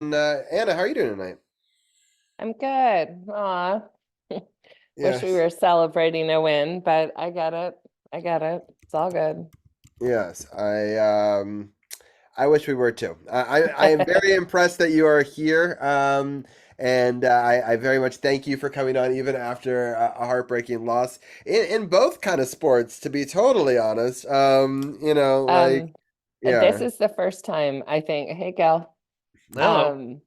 Anna, how are you doing tonight? I'm good. Aw. Wish we Yes, were celebrating a win, but I get it. I get it. It's all good. yes. I wish we were too. I am very impressed that you are here. And I very much thank you for coming on even after a heartbreaking loss in both kind of sports, to be totally honest. Um, this Yeah. is the first time I think, hey Gal, Hello. um,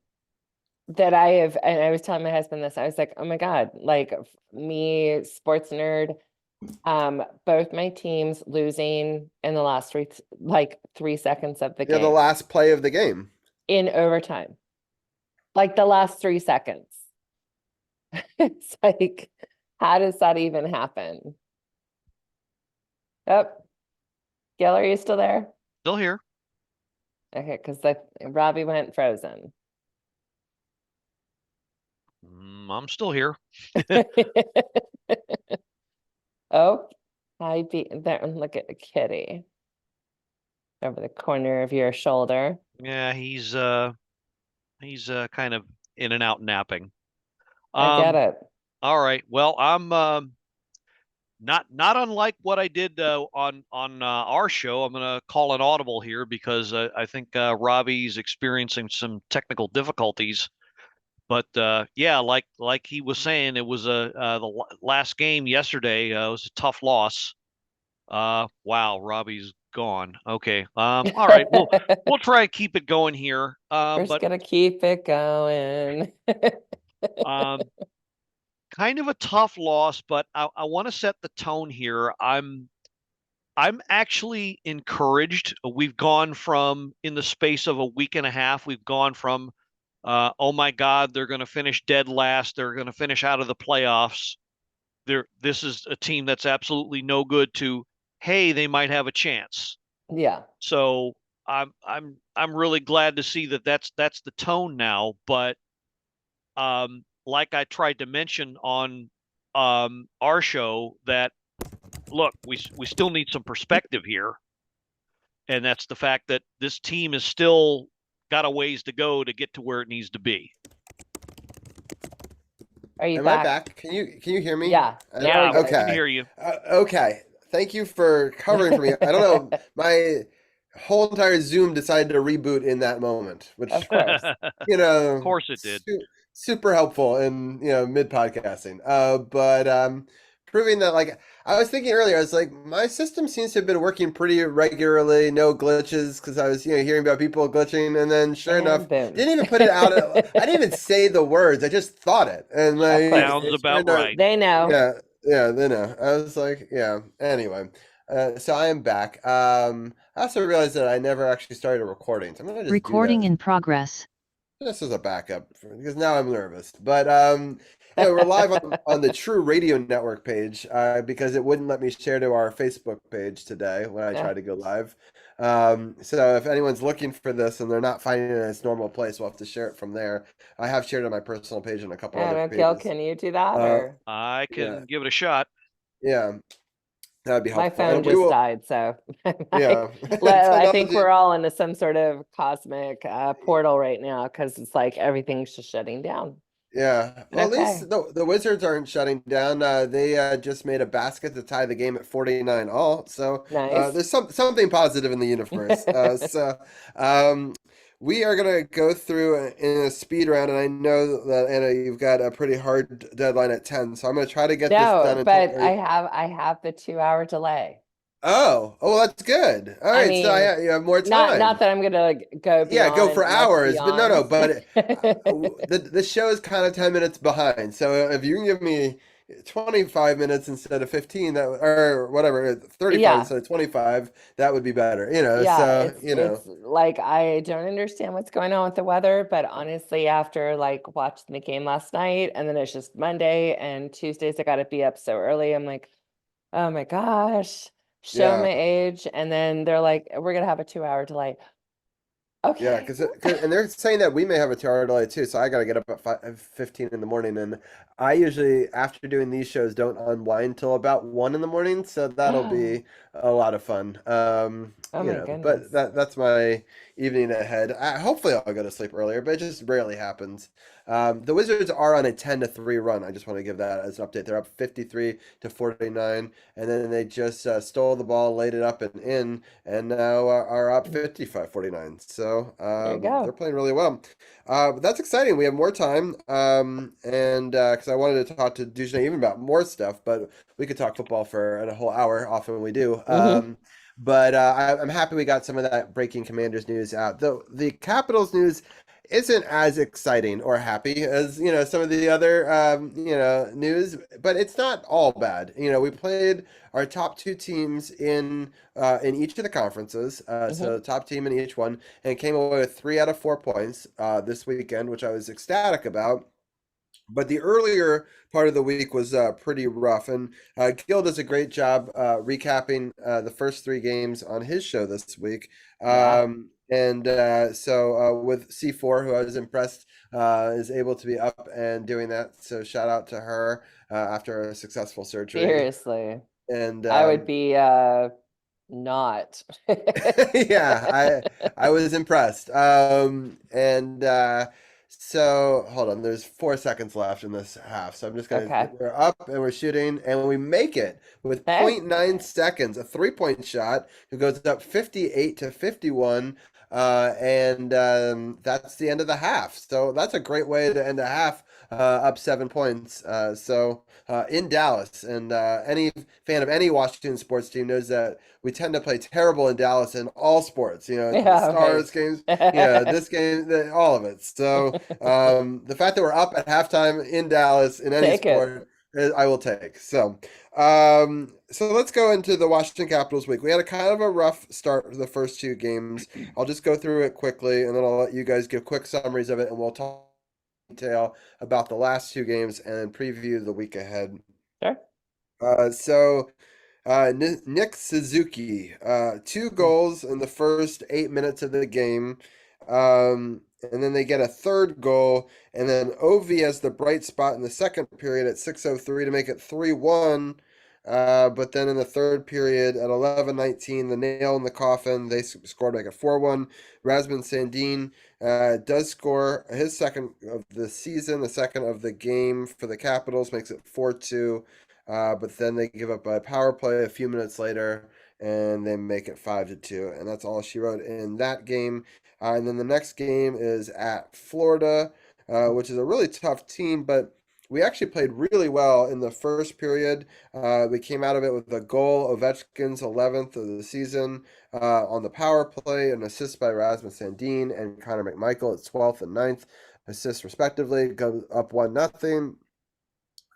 that I have, and I was telling my husband this, I was like, oh my God, like me, sports nerd, both my teams losing in the last like 3 seconds of the Yeah, the game last play of the game. in overtime, like the last 3 seconds. It's like, how does that even happen? Oh, Gail, are you still there? Still here. Okay, because the Robbie went frozen. I'm still here. Oh, I be there. Look at the kitty over the corner of your shoulder. Yeah, he's kind of in and out napping. I get Um, it. all right. Well, I'm not unlike what I did on our show. I'm gonna call an audible here because I think Robbie's experiencing some technical difficulties. But yeah, like he was saying, it was last game yesterday. It was a tough loss. Wow, Robbie's gone. Okay. All right. We'll try and keep it going here. We're just But gonna keep it going. um, kind of a tough loss, but I want to set the tone here. I'm actually encouraged. We've gone from in the space of a week and a half, we've gone from oh my God, they're going to finish dead last. They're going to finish out of the playoffs. This is a team that's absolutely no good to, hey, they might have a chance. Yeah. So I'm really glad to see that that's the tone now. But like I tried to mention on our show, that look, we still need some perspective here, and that's the fact that this team is still got a ways to go to get to where it needs to be. Are you Am I back? back? Can you hear me? Yeah. Now we're Yeah, we good. can Okay. hear you. Okay. Thank you for covering for me. I don't know. My whole entire Zoom decided to reboot in that moment, Of which, course. you Of know, course it did. super helpful in, mid podcasting. But proving that, like, I was thinking earlier, I was like, my system seems to have been working pretty regularly, no glitches, because I was, hearing about people glitching, and then sure And enough, boom. didn't even put it out. I didn't even say the words. I just thought it, and Of like, course. Sounds sure about enough, right. They know. yeah, yeah, they know. I was like, yeah. Anyway, so I am back. I also realized that I never actually started a recording, so I'm gonna just do Recording that in progress. just as a backup because now I'm nervous. But we're live on the True Radio Network page because it wouldn't let me share to our Facebook page today when I Yeah. tried to go live. So if anyone's looking for this and they're not finding it in its normal place, we'll have to share it from there. I have shared it on my personal page and a couple I don't other know, Gil, pages. can you do that Uh, or I yeah, can give it a shot. yeah. That'd be my helpful. phone And we just will, died, so yeah. I think Technology. we're all into some sort of cosmic portal right now because it's like everything's just shutting down. Yeah. Well, at Okay. least the Wizards aren't shutting down. They just made a basket to tie the game at 49 all. So Nice. there's something positive in the universe. Um, we are gonna go through in a speed round, and I know that Anna, you've got a pretty hard deadline at 10. So I'm gonna try to get this done No, until. but I have the 2 hour delay. Oh, that's good. All I right, so mean, you have more not time. that I'm gonna like go Yeah, go for beyond what's hours, but no, beyond. but the show is kind of 10 minutes behind. So if you can give me 25 minutes instead of 15, that or whatever, 35 Yeah. instead of 25, that would be better. Yeah, So it's like I don't understand what's going on with the weather, but honestly, after like watching the game last night and then it's just Monday and Tuesdays I gotta be up so early. I'm like, oh my gosh, show yeah, my age. And then they're like, we're gonna have a 2 hour delay. yeah, Okay. and they're saying that we may have a 2 hour delay too. So I got to get up at 5:15 in the morning, and I usually after doing these shows don't unwind till about 1 in the morning. So that'll be a lot of fun. Oh my But goodness. that's my evening ahead. Hopefully, I'll go to sleep earlier, but it just rarely happens. The Wizards are on a 10-3 run. I just want to give that as an update. They're up 53-49, and then they just stole the ball, laid it up and in, and now are up 55-49. So There you they're go. playing really well. But that's exciting. We have more time, and because I wanted to talk to Dujane even about more stuff, but we could talk football for a whole hour. Often we do. Hmm. But I'm happy we got some of that breaking Commanders news out. Though the Capitals news isn't as exciting or happy as some of the other news, but it's not all bad. We played our top two teams in each of the conferences, so Hmm. the top team in each one, and came away with 3 out of 4 points this weekend, which I was ecstatic about. But the earlier part of the week was pretty rough, and Gil does a great job recapping the first 3 games on his show this week. Yeah. And so with C4, who I was impressed is able to be up and doing that. So shout out to her after a successful surgery. Seriously. And I would be not. yeah, I was impressed. So hold on, there's 4 seconds left in this half. So I'm just gonna Okay. we're up and we're shooting and we make it with Hey. .9 seconds, a 3-point shot. It goes up 58-51. And that's the end of the half. So that's a great way to end a half up 7 points. In Dallas, and any fan of any Washington sports team knows that we tend to play terrible in Dallas in all sports. The Yeah, Stars right. games, this game, all of it. So the fact that we're up at halftime in Dallas in any Take it. sport, I will take. So let's go into the Washington Capitals week. We had a kind of a rough start for the first 2 games. I'll just go through it quickly, and then I'll let you guys give quick summaries of it, and we'll talk in detail about the last 2 games and preview the week ahead. Sure. Nick Suzuki, 2 goals in the first 8 minutes of the game. And then they get a third goal, and then Ovi has the bright spot in the second period at 6:03 to make it 3-1. But then in the third period at 11:19, the nail in the coffin, they scored like a 4-1. Rasmus Sandin does score his second of the season, the second of the game for the Capitals, makes it 4-2. But then they give up a power play a few minutes later, and they make it 5-2, and that's all she wrote in that game. And then the next game is at Florida, which is a really tough team, but we actually played really well in the first period. We came out of it with a goal, Ovechkin's 11th of the season on the power play, an assist by Rasmus Sandin and Connor McMichael at 12th and 9th assists respectively. Goes up 1-0.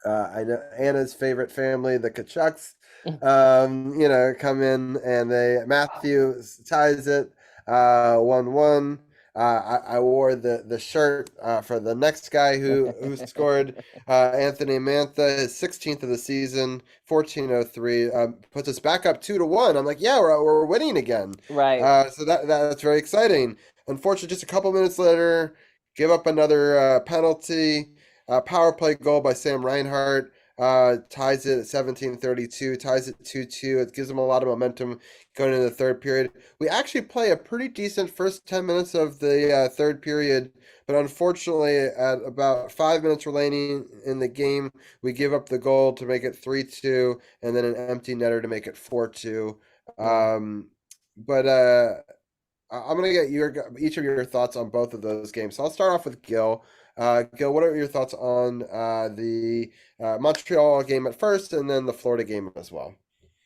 I know Anna's favorite family, the Kachucks, come in and Matthew ties it 1-1. I wore the shirt for the next guy who scored, Anthony Mantha, his 16th of the season, 14:03, puts us back up 2-1. I'm like, yeah, we're winning again. Right. So that's very exciting. Unfortunately, just a couple minutes later, give up another penalty. Power play goal by Sam Reinhart ties it at 17:32, ties it 2-2. It gives them a lot of momentum going into the third period. We actually play a pretty decent first 10 minutes of the third period, but unfortunately, at about 5 minutes remaining in the game, we give up the goal to make it 3-2, and then an empty netter to make it 4-2. Mm. But I'm gonna get each of your thoughts on both of those games. So I'll start off with Gil. Gil, what are your thoughts on the Montreal game at first, and then the Florida game as well?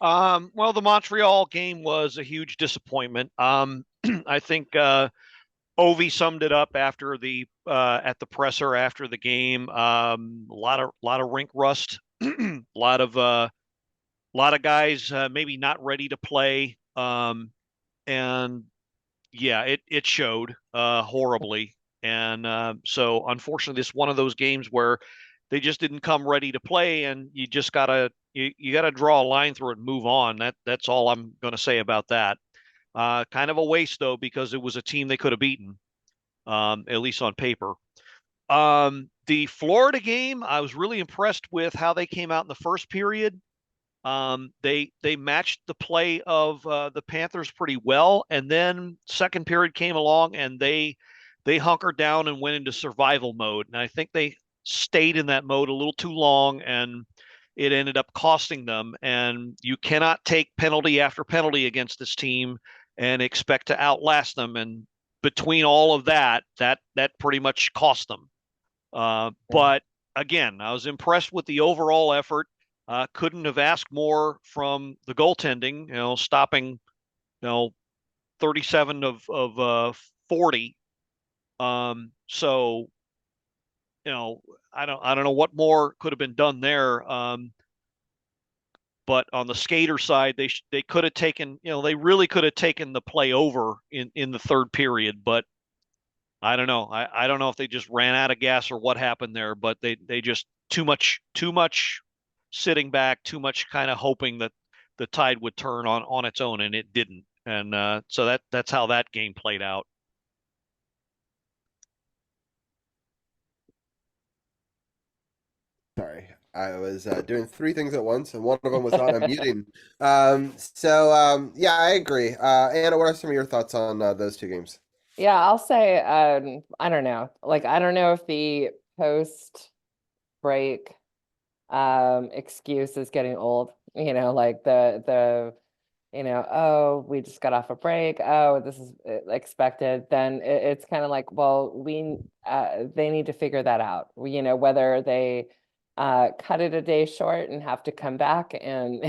Well, the Montreal game was a huge disappointment. I think Ovi summed it up after the at the presser after the game. A lot of rink rust, a lot of guys maybe not ready to play. And yeah, it showed horribly. And so unfortunately, this is one of those games where they just didn't come ready to play, and you gotta draw a line through it and move on. That's all I'm going to say about that. Kind of a waste though, because it was a team they could have beaten, at least on paper. The Florida game, I was really impressed with how they came out in the first period. They matched the play of the Panthers pretty well, and then second period came along and they hunkered down and went into survival mode. And I think they stayed in that mode a little too long, and it ended up costing them. And you cannot take penalty after penalty against this team and expect to outlast them. And between all of that pretty much cost them. But again, I was impressed with the overall effort. Couldn't have asked more from the goaltending, stopping, 37 of 40. So, I don't know what more could have been done there. But on the skater side, they could have taken, they really could have taken the play over in the third period, but I don't know. I don't know if they just ran out of gas or what happened there, but they just too much sitting back, too much kind of hoping that the tide would turn on its own, and it didn't. And so that's how that game played out. Sorry, I was doing three things at once, and one of them was not unmuting. Yeah, I agree. Anna, what are some of your thoughts on those two games? Yeah, I'll say, I don't know. Like, I don't know if the post break excuse is getting old, like oh, we just got off a break. Oh, this is expected. Then it's kind of like, well, they need to figure that out. Whether they cut it a day short and have to come back and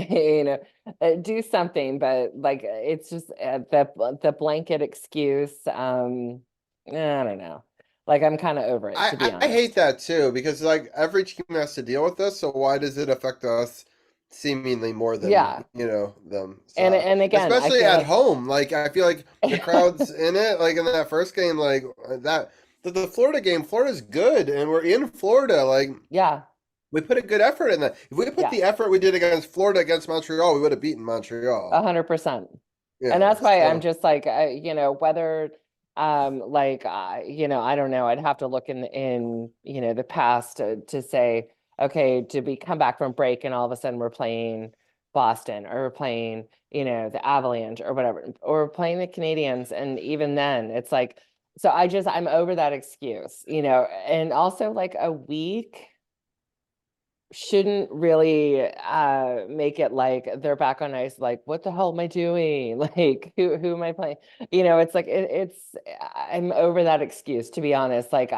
do something, but like it's just the blanket excuse. I don't know. Like I'm kind of over it, to be I hate honest. that too because like every team has to deal with this, so why does it affect us seemingly more than Yeah. them? So And again, I especially feel at like home, like I feel like the crowd's in it. Like in that first game, like that the Florida game, Florida's good, and we're in Florida. Like yeah, we put a good effort in that. If we put yeah. the effort we did against Florida against Montreal, we would have beaten Montreal. 100%. And Yeah. that's why I'm So just like, whether, like, I don't know. I'd have to look in the past to say, okay, did we come back from break and all of a sudden we're playing Boston or we're playing, the Avalanche or whatever, or we're playing the Canadians. And even then it's like, so I'm over that excuse, and also like a week shouldn't really make it like they're back on ice, like what the hell am I doing? Like who am I playing? It's like I'm over that excuse, to be honest. Like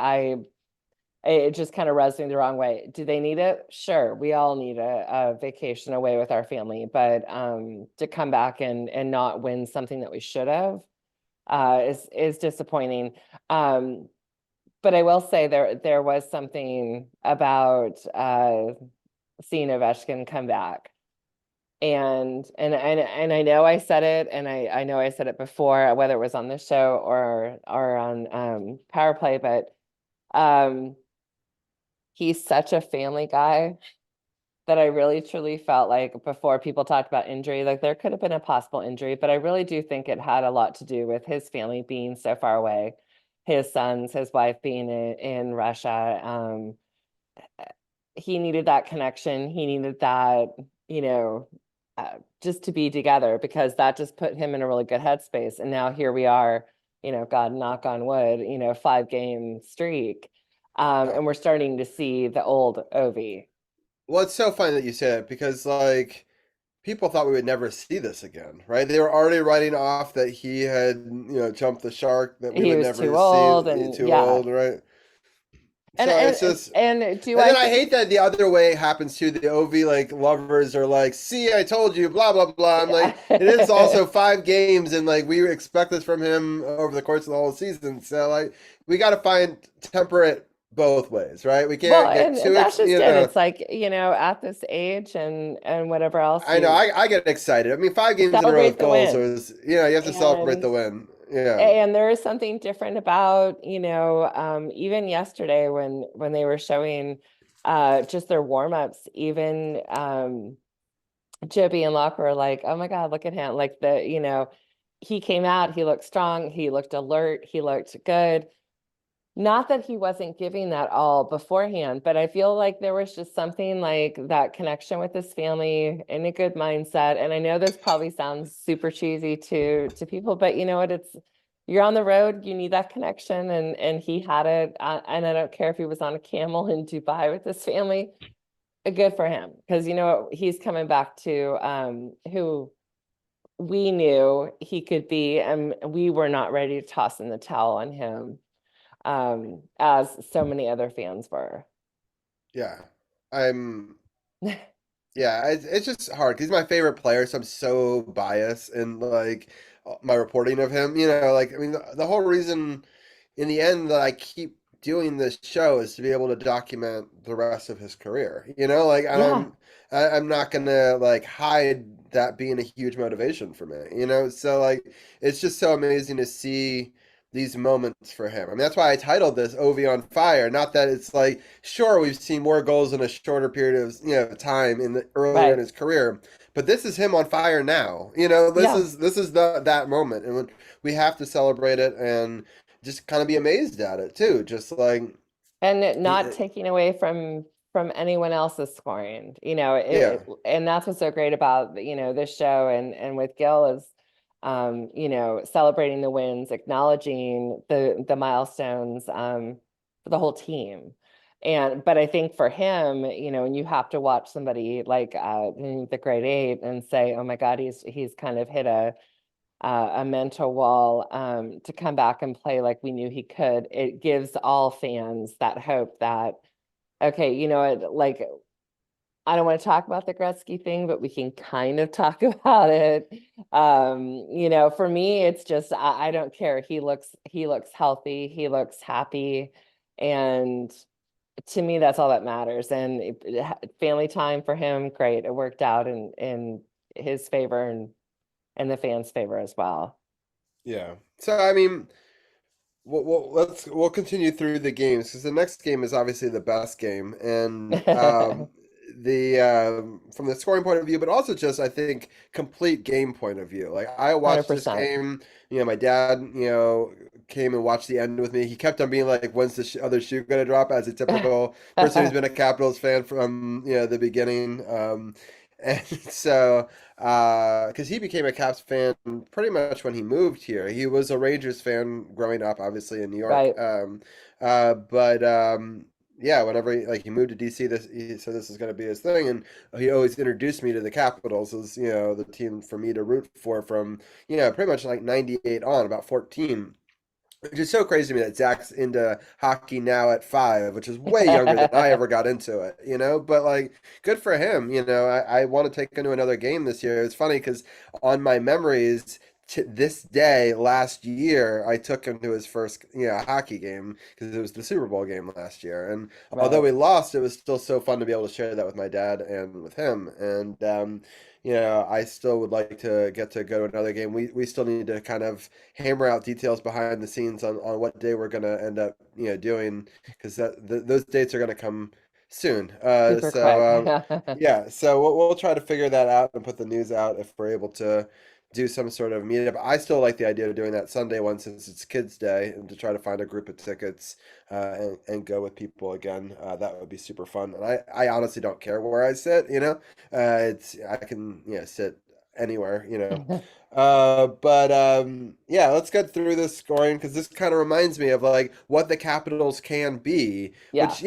it just kind of rubs me the wrong way. Do they need it? Sure, we all need a vacation away with our family, but to come back and not win something that we should have is disappointing. But I will say there was something about seeing Ovechkin come back. And I know I said it, and I know I said it before, whether it was on this show or on Power Play, but um he's such a family guy that I really truly felt like before people talked about injury, like there could have been a possible injury, but I really do think it had a lot to do with his family being so far away, his sons, his wife being in Russia. He needed that connection. He needed that, just to be together, because that just put him in a really good headspace. And now here we are, God knock on wood, 5-game streak. yeah. And we're starting to see the old Ovi. Well, it's so funny that you say it because like people thought we would never see this again, right? They were already writing off that he had, jumped the shark, that we He would was too never old, see and too yeah. old, right? And So it's and just, and do and I then I think hate that the other way happens too. The OV like lovers are like, "See, I told you," blah blah blah. I'm yeah. like, it is also 5 games, and like we expect this from him over the course of the whole season. So like, we got to find temperate both ways, right? We Well, can't get and too, that's just you it. know. It's like, at this age and whatever else I know, you I get excited. I mean, 5 games in a row celebrate with the goals win. is, you have to celebrate And the win. Yeah. and there is something different about, even yesterday when they were showing just their warm-ups, even Joby and Locke were like, oh my God, look at him. Like he came out, he looked strong, he looked alert, he looked good. Not that he wasn't giving that all beforehand, but I feel like there was just something like that connection with his family in a good mindset. And I know this probably sounds super cheesy to people, but you know what? It's you're on the road, you need that connection, and he had it. And I don't care if he was on a camel in Dubai with his family. Good for him, because you know he's coming back to who we knew he could be, and we were not ready to toss in the towel on him as so many other fans were. Yeah. I'm Yeah, it's just hard 'cause he's my favorite player, so I'm so biased in like my reporting of him. Like I mean, the whole reason in the end that I keep doing this show is to be able to document the rest of his career. Like Yeah, I'm not gonna like hide that being a huge motivation for me. So like it's just so amazing to see these moments for him. I mean, that's why I titled this "Ovi on Fire." Not that it's like, sure, we've seen more goals in a shorter period of time earlier in right. his career, but this is him on fire now. This Yeah. is this is that moment, and we have to celebrate it and just kind of be amazed at it too. Just like, And not yeah, taking away from anyone else's scoring, yeah, and that's what's so great about, this show and with Gil is, celebrating the wins, acknowledging the milestones, for the whole team. But I think for him, and you have to watch somebody like in the grade eight and say, oh my God, he's kind of hit a mental wall, to come back and play like we knew he could. It gives all fans that hope that, okay, like I don't want to talk about the Gretzky thing, but we can kind of talk about it. For me, it's just I don't care. He looks healthy, he looks happy, and to me, that's all that matters. And family time for him, great. It worked out in his favor and the fans' favor as well. yeah. So I mean, we'll continue through the games because the next game is obviously the best game, and the from the scoring point of view, but also just I think complete game point of view. Like I watched this 100%. game. My dad, came and watched the end with me. He kept on being like, "When's the other shoe gonna drop?" As a typical person who's been a Capitals fan from the beginning. And so because he became a Caps fan pretty much when he moved here. He was a Rangers fan growing up, obviously in New York. Right. But yeah, whenever he moved to DC, he said this is going to be his thing, and he always introduced me to the Capitals as the team for me to root for from pretty much like '98 on, about 14. Which is so crazy to me that Zach's into hockey now at 5, which is way younger than I ever got into it. But like, good for him. I want to take him to another game this year. It's funny because on my memories to this day last year, I took him to his first hockey game because it was the Super Bowl game last year. And although Right. we lost, it was still so fun to be able to share that with my dad and with him. And I still would like to get to go to another game. We still need to kind of hammer out details behind the scenes on what day we're going to end up doing because those dates are going to come soon. Super quick. Yeah, so we'll try to figure that out and put the news out if we're able to do some sort of meetup. I still like the idea of doing that Sunday one since it's Kids Day and to try to find a group of tickets and go with people again. That would be super fun. And I honestly don't care where I sit. It's I can sit anywhere. But yeah, let's get through this scoring because this kind of reminds me of like what the Capitals can be, Yeah. which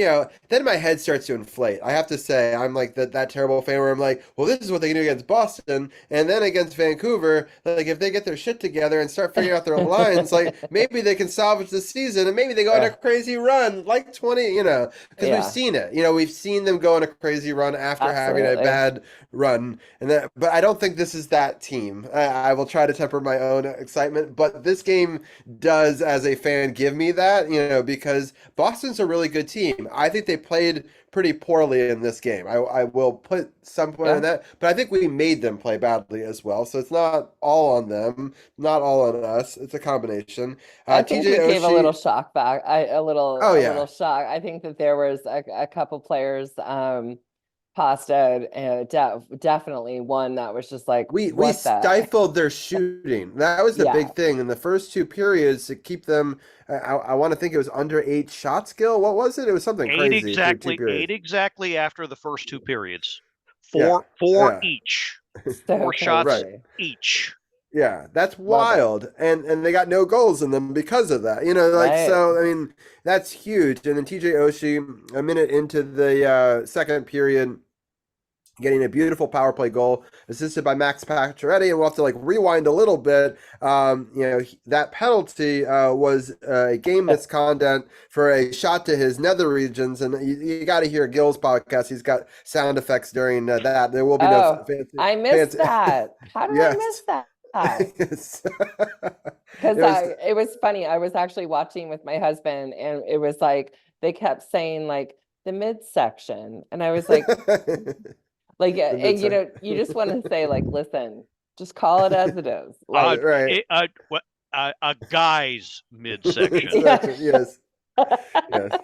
then my head starts to inflate. I have to say, I'm like that terrible fan where I'm like, well, this is what they can do against Boston, and then against Vancouver, like if they get their shit together and start figuring out their lines, like maybe they can salvage the season and maybe they go on a Yeah. crazy run, like 20, because we've Yeah. seen it. We've seen them go on a crazy run after having a Absolutely. bad run, but I don't think this is that team. I will try to temper my own excitement, but this game does, as a fan, give me that, because Boston's a really good team. I think they played pretty poorly in this game. I will put some point in Yeah. that, but I think we made them play badly as well. So it's not all on them, not all on us. It's a combination. I think TJ we gave a little Oshie, shock back. A little oh a yeah, little shock. I think that there was a couple players, pasta, definitely one that was just like, We what the heck? stifled their shooting. That was the Yeah, big thing in the first two periods to keep them. I want to think it was under 8 shot skill. What was it? It was something crazy through two Eight periods. exactly after the first two periods. Yeah, Four yeah, each. so Four shots right. crazy. each. Yeah, that's Love it. wild, and they got no goals in them because of that. Like Right. so. I mean, that's huge. And then TJ Oshie, a minute into the second period, getting a beautiful power play goal assisted by Max Pacioretty, and we'll have to like rewind a little bit. That penalty was a game misconduct for a shot to his nether regions, and you got to hear Gil's podcast. He's got sound effects during that. There will be no Oh, I missed fancy. that. How did I miss Yes. that? Yes. Because It was. it was funny. I was actually watching with my husband, and it was like they kept saying like the midsection, and I was like, The and midsection. you just want to say like, listen, just call it as it is. Uh, Like, Right. a guy's midsection. yeah. Midsection. Yes. Yes.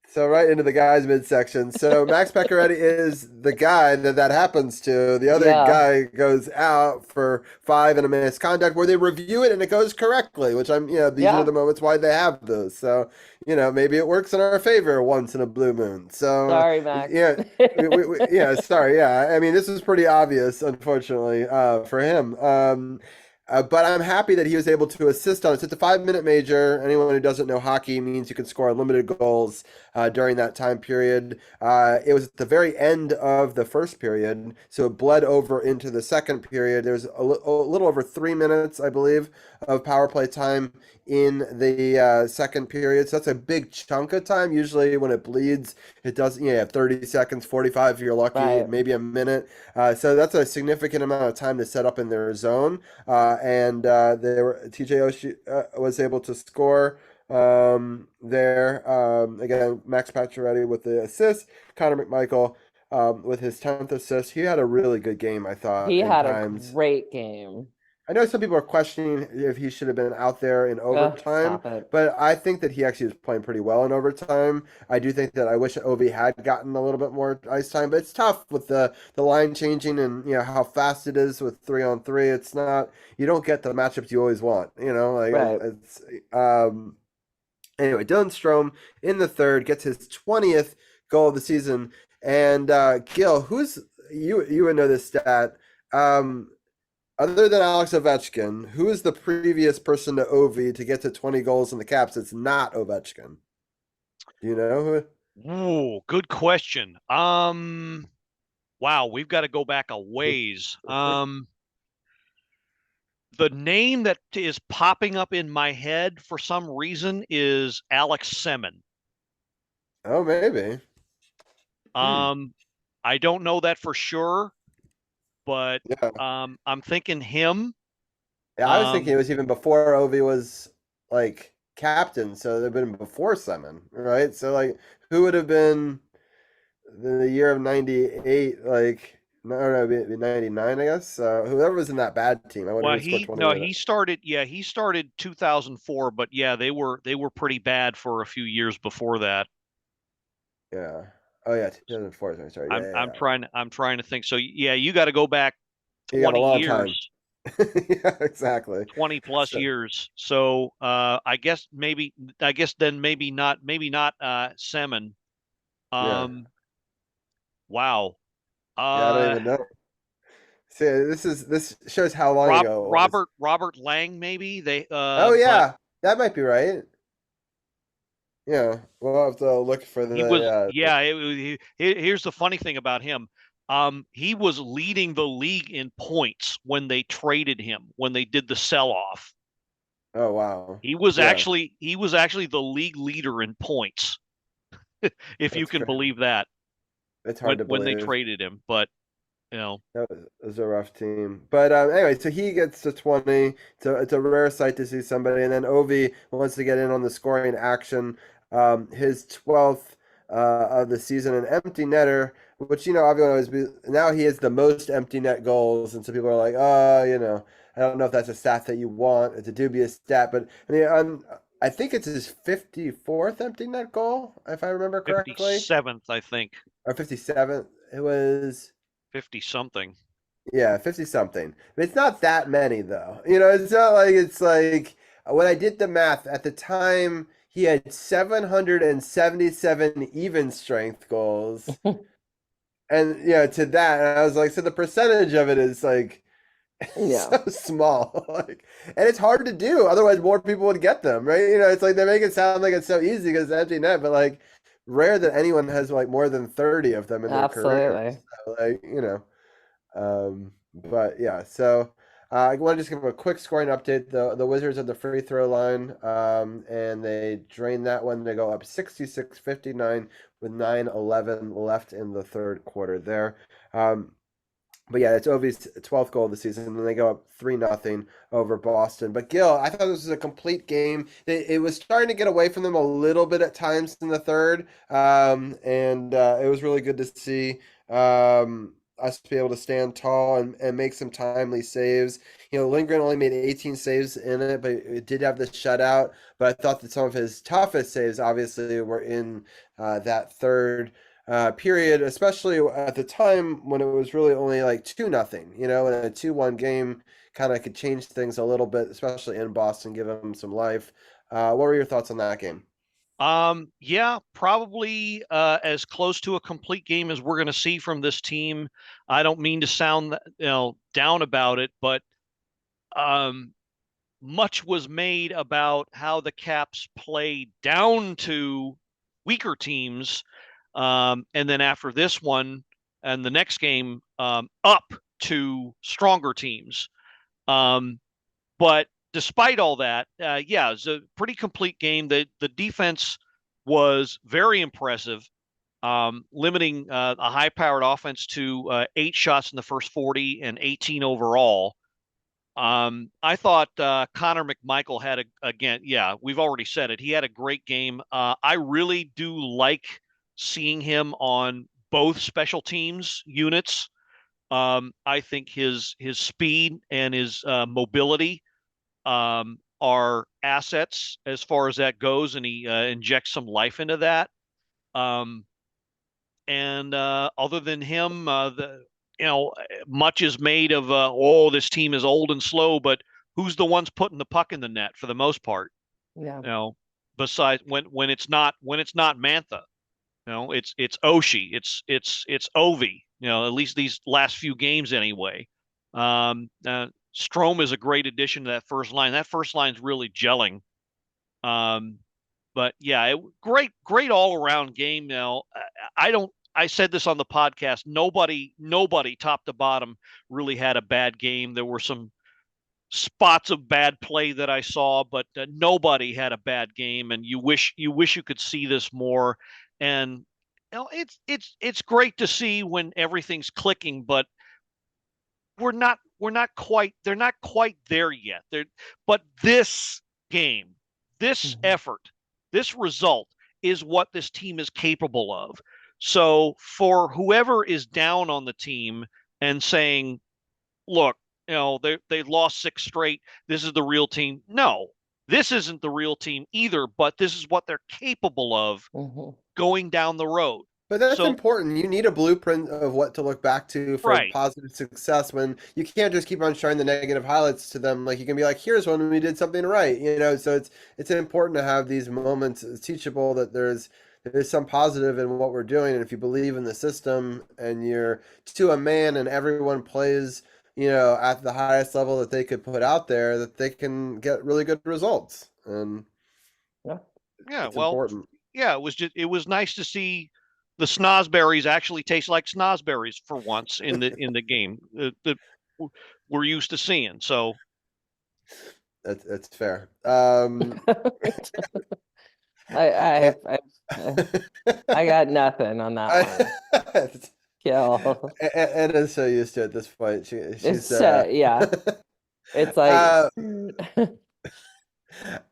So right into the guys midsection. So Max Pacioretty is the guy that happens to. The other Yeah. guy goes out for 5 and a misconduct where they review it and it goes correctly, which these are Yeah. the moments why they have those. So, maybe it works in our favor once in a blue moon. So, Sorry, Max. yeah, yeah, sorry. Yeah. I mean, this is pretty obvious, unfortunately, for him. But I'm happy that he was able to assist on it. So it's a 5-minute major. Anyone who doesn't know hockey means you can score unlimited goals during that time period. It was at the very end of the first period, so it bled over into the second period. There's a little over 3 minutes, I believe, of power play time in the second period. So that's a big chunk of time. Usually, when it bleeds, it does. You have 30 seconds, 45 if you're lucky, Right. maybe a minute. So that's a significant amount of time to set up in their zone. And TJ Oshie was able to score there. Again, Max Pacioretty with the assist, Connor McMichael with his 10th assist. He had a really good game, I thought, He in had a times. great game. I know some people are questioning if he should have been out there in Ugh, overtime, stop it. but I think that he actually was playing pretty well in overtime. I do think that I wish Ovi had gotten a little bit more ice time, but it's tough with the line changing and how fast it is with 3-on-3. It's not, you don't get the matchups you always want. Like Right. it's anyway. Dylan Strome in the third gets his 20th goal of the season, and Gil, who's you would know this stat. Other than Alex Ovechkin, who is the previous person to Ovi to get to 20 goals in the Caps? It's not Ovechkin. Do you know who? Ooh, good question. Wow, we've got to go back a ways. The name that is popping up in my head for some reason is Alex Semin. Oh, maybe. Um, I don't know that for sure, but Yeah. I'm thinking him. Yeah, I was thinking it Um, was even before Ovi was like captain, so they've been before Simon, right? So like, who would have been the year of '98? Like, no, no, it'd be '99, I guess. Whoever was in that bad team, I wonder well, who scored 20 with it. he started. Yeah, he started 2004, but yeah, they were pretty bad for a few years before that. Yeah. Oh yeah, 2004 is when I started. I'm Yeah, I'm yeah, yeah. trying I'm trying to think. So yeah, you got to go back You got a 20 long time. years, Yeah, exactly. 20 plus So, years. So I guess then maybe not Semin. yeah. Um wow. Yeah, I don't Uh even know. See, this shows how long ago it was. Robert Lang maybe. Oh But yeah, that might be right. Yeah, we'll have to look for he was the yeah, here's the funny thing about him. He was leading the league in points when they traded him, when they did the sell-off. oh wow. Yeah, He was actually the league leader in points, if you that's can crazy. believe that, It's hard to when they believe. traded him. But you know, That was a rough team. But anyway, so he gets to 20. It's a rare sight to see somebody. And then Ovi wants to get in on the scoring action. His 12th of the season, an empty netter, which, everyone always be. Now he has the most empty net goals. And so people are like, I don't know if that's a stat that you want. It's a dubious stat. But I mean, I think it's his 54th empty net goal, if I remember correctly. 57th, I think. or 57. It was 50 something. yeah, 50 something. It's not that many though. It's not like it's like when I did the math at the time he had 777 even strength goals. And to that, and I was like, so the percentage of it is like Yeah, so small. Like, and it's hard to do. Otherwise, more people would get them, right? It's like they make it sound like it's so easy because it's empty net, but like rare that anyone has like more than 30 of them in their career. absolutely. So, like, but yeah, so I want to just give a quick scoring update. The Wizards at the free throw line, and they drain that one. They go up 66-59 with 9:11 left in the third quarter there. But yeah, it's Ovi's 12th goal of the season, and then they go up 3-0 over Boston. But Gil, I thought this was a complete game. It was starting to get away from them a little bit at times in the third, and it was really good to see us be able to stand tall and make some timely saves. Lindgren only made 18 saves in it, but it did have the shutout. But I thought that some of his toughest saves, obviously, were in that third period, especially at the time when it was really only like 2-0, and a 2-1 game kind of could change things a little bit, especially in Boston, give them some life. What were your thoughts on that game? Yeah, probably as close to a complete game as we're going to see from this team. I don't mean to sound, down about it, but um, much was made about how the Caps play down to weaker teams, and then after this one and the next game, up to stronger teams. Um, but despite all that, yeah, it was a pretty complete game. The defense was very impressive, limiting a high-powered offense to 8 shots in the first 40 and 18 overall. I thought Connor McMichael had again, yeah, we've already said it. He had a great game. I really do like seeing him on both special teams units. I think his speed and his mobility are assets as far as that goes, and he injects some life into that. Um, and other than him, much is made of this team is old and slow, but who's the ones putting the puck in the net for the most part? Yeah. You know, besides when it's not Mantha, it's Oshie, it's Ovi. At least these last few games anyway. Strom is a great addition to that first line. That first line's really gelling. Um, but yeah, great all around game. Now, I don't. I said this on the podcast. Nobody, top to bottom, really had a bad game. There were some spots of bad play that I saw, but nobody had a bad game. And you wish you could see this more. And it's great to see when everything's clicking, but we're not quite they're not quite there yet. But this game, this Mhm. effort, this result is what this team is capable of. So for whoever is down on the team and saying, look, they lost 6 straight, this is the real team. No, this isn't the real team either, but this is what they're capable of Mhm. going down the road. But that's So important. You need a blueprint of what to look back to for right. positive success when you can't just keep on showing the negative highlights to them. Like you can be like, here's when we did something right. So it's important to have these moments. It's teachable that there's some positive in what we're doing. And if you believe in the system and you're to a man and everyone plays, at the highest level that they could put out there, that they can get really good results. And Yeah. Yeah, it's well, important. yeah, it was nice to see the snozberries actually taste like snozberries for once in the game that we're used to seeing. So That's fair. I, And, I, I, I I got nothing on that one. Kill. Anna's so used to it at this point. She's It's yeah. It's like uh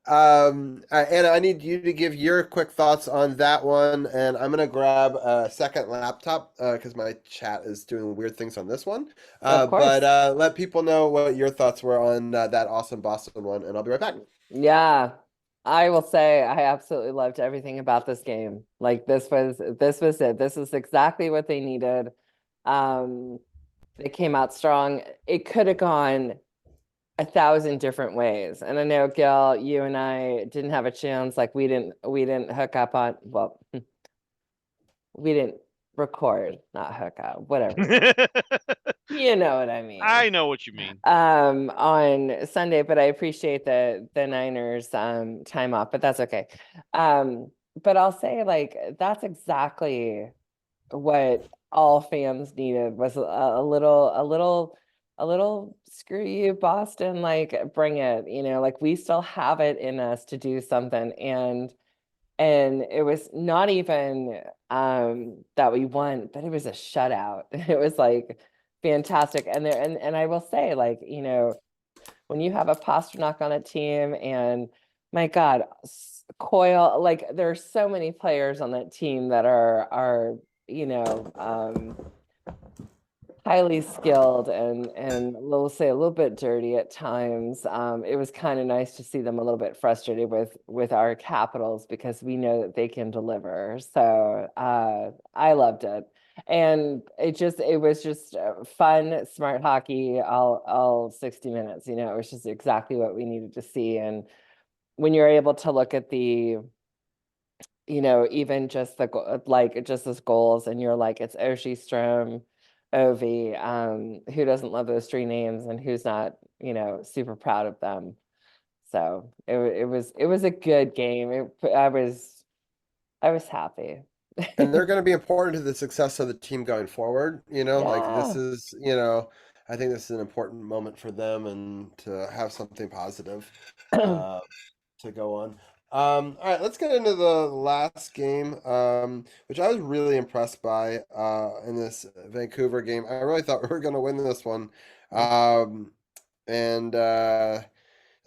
Anna, I need you to give your quick thoughts on that one, and I'm gonna grab a second laptop because my chat is doing weird things on this one. of But course. let people know what your thoughts were on that awesome Boston one, and I'll be right back. Yeah. I will say I absolutely loved everything about this game. Like this was it. This is exactly what they needed. Um, they came out strong. It could have gone 1,000 different ways. And I know, Gil, you and I didn't have a chance. Like we didn't hook up on, well, we didn't record, not hook up, whatever. You know what I mean. I know what you mean. On Sunday, but I appreciate the Niners time off, but that's okay. But I'll say like that's exactly what all fans needed was a little screw you, Boston, like bring it, like we still have it in us to do something. And it was not even that we won, but it was a shutout. It was like fantastic. And I will say, like, when you have a Pasternak on a team and my God, Coyle, like there's so many players on that team that are, you know, um, highly skilled and we'll say a little bit dirty at times. It was kind of nice to see them a little bit frustrated with our Capitals because we know that they can deliver. So I loved it. And it was just fun, smart hockey all 60 minutes. It was just exactly what we needed to see. And when you're able to look at even just like just as goals, and you're like, it's Oshie, Strom, Ovi. Who doesn't love those three names, and who's not, super proud of them? So it was a good game. I was happy. And they're going to be important to the success of the team going forward. Like this Yeah. is, I think this is an important moment for them and to have something positive uh, to go on. All right, let's get into the last game, which I was really impressed by in this Vancouver game. I really thought we were going to win this one. And the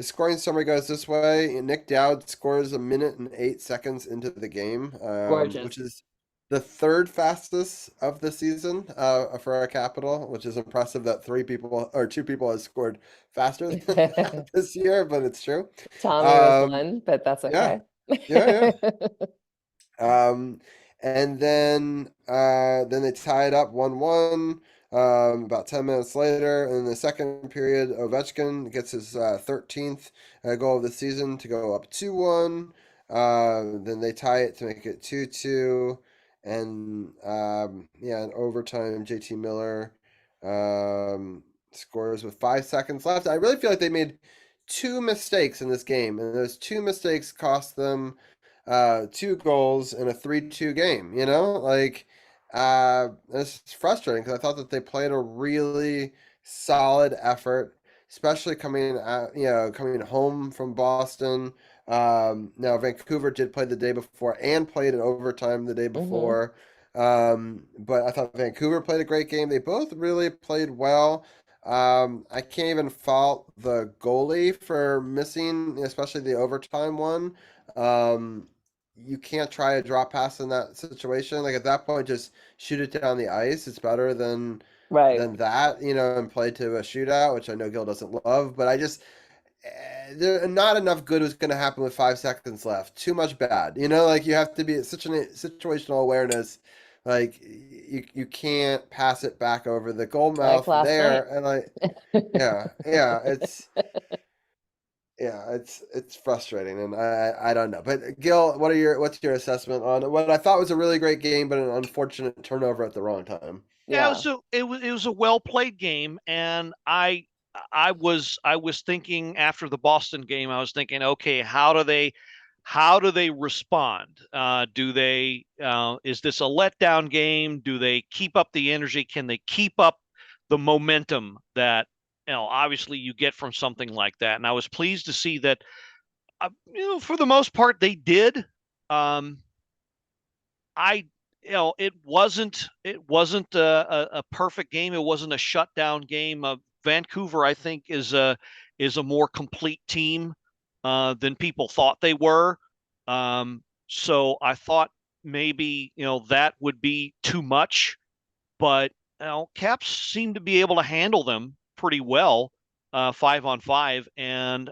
scoring summary goes this way. Nick Dowd scores a minute and 8 seconds into the game, which Gorgeous. is the third fastest of the season for our Capital, which is impressive that three people or two people have scored faster than that this year, but it's true. Tommy was Um, one, but that's yeah, okay. yeah, yeah. And then they tied up 1-1 about 10 minutes later. In the second period, Ovechkin gets his 13th goal of the season to go up 2-1. Then they tie it to make it 2-2. And yeah, in overtime, JT Miller scores with 5 seconds left. I really feel like they made two mistakes in this game, and those two mistakes cost them two goals in a 3-2 game. Like it's frustrating because I thought that they played a really solid effort, especially coming home from Boston. Now Vancouver did play the day before and played in overtime the day Hmm. before. But I thought Vancouver played a great game. They both really played well. I can't even fault the goalie for missing, especially the overtime one. Um, you can't try a drop pass in that situation. Like at that point, just shoot it down the ice. It's better Right. than that, and play to a shootout, which I know Gil doesn't love. But I just there not enough good was going to happen with 5 seconds left. Too much bad. Like you have to be such an situational awareness. Like you can't pass it back over the goal Like mouth last there, night. and like yeah, it's frustrating, and I don't know. But Gil, what's your assessment on what I thought was a really great game, but an unfortunate turnover at the wrong time? Yeah, Yeah. it was a well played game, and I was thinking after the Boston game, I was thinking, okay, how do they respond? Do they is this a letdown game? Do they keep up the energy? Can they keep up the momentum that obviously you get from something like that? And I was pleased to see that for the most part they did. Um, I it wasn't a perfect game. It wasn't a shutdown game. Vancouver, I think, is a more complete team than people thought they were. So I thought maybe that would be too much, but Caps seemed to be able to handle them pretty well. 5-on-5, and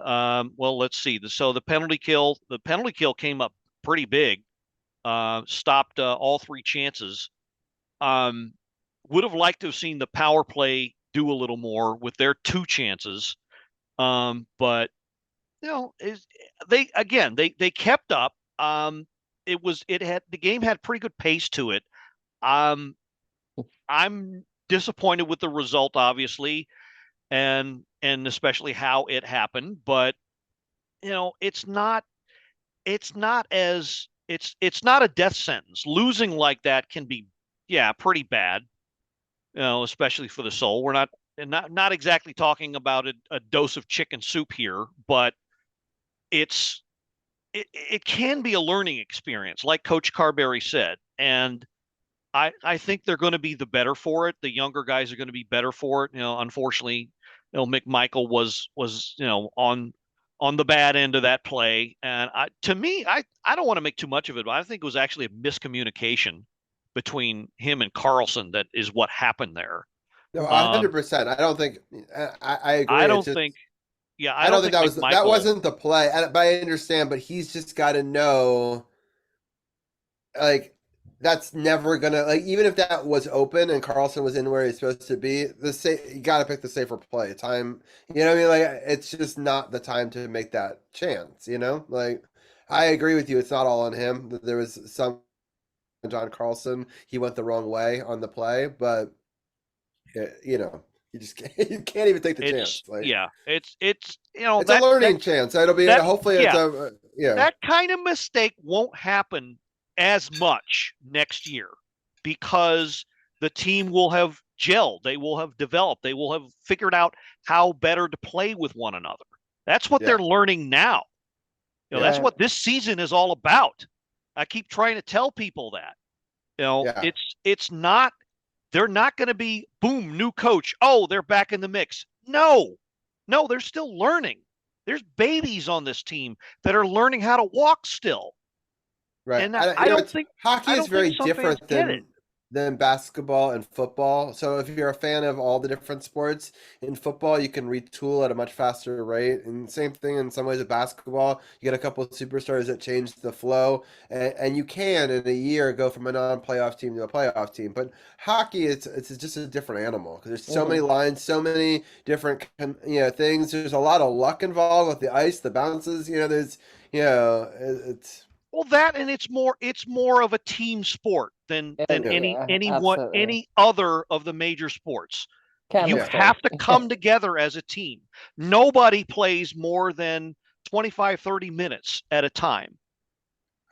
well, let's see. So the penalty kill came up pretty big. Stopped all three chances. Um, would have liked to have seen the power play do a little more with their two chances. But they kept up. The game had pretty good pace to it. Um, I'm disappointed with the result, obviously, and especially how it happened. But it's not a death sentence. Losing like that can be, yeah, pretty bad. Especially for the soul. We're not exactly talking about a dose of chicken soup here, but it's it can be a learning experience, like Coach Carberry said, and I think they're going to be the better for it. The younger guys are going to be better for it. Unfortunately, McMichael was on the bad end of that play, and to me, I don't want to make too much of it, but I think it was actually a miscommunication between him and Carlson that is what happened there. No, Um, 100%. I don't think I I agree. It's don't just think, yeah, I I don't don't think think that McMichael. wasn't the play. But I understand. But he's just got to know, like, that's never gonna, like, even if that was open and Carlson was in where he's supposed to be. You got to pick the safer play time. You know what I mean? Like, it's just not the time to make that chance. Like, I agree with you. It's not all on him. There was some John Carlson. He went the wrong way on the play, but you know, you can't even take the chance. It's Like, yeah, it's it's a learning chance. It'll be that hopefully it's yeah, a yeah. that kind of mistake won't happen as much next year because the team will have gelled, they will have developed, they will have figured out how better to play with one another. That's what they're Yeah, learning now. yeah, That's Right. what this season is all about. I keep trying to tell people that. yeah. It's not, they're not going to be boom, new coach. Oh, they're back in the mix. No. No, they're still learning. There's babies on this team that are learning how to walk still. Right. And I, I don't it's think hockey I is don't think very some fans different get it. than basketball and football. So if you're a fan of all the different sports, in football you can retool at a much faster rate. And same thing in some ways with basketball. You get a couple of superstars that change the flow, and you can in a year go from a non-playoff team to a playoff team. But hockey, it's just a different animal because there's so many Mhm. lines, so many different things. There's a lot of luck involved with the ice, the bounces. There's it's Well, that, and it's more of a team sport than And yeah. yeah, absolutely. any other of the major sports. You Yeah. Chemistry. have to come together as a team. Nobody plays more than 25, 30 minutes at a time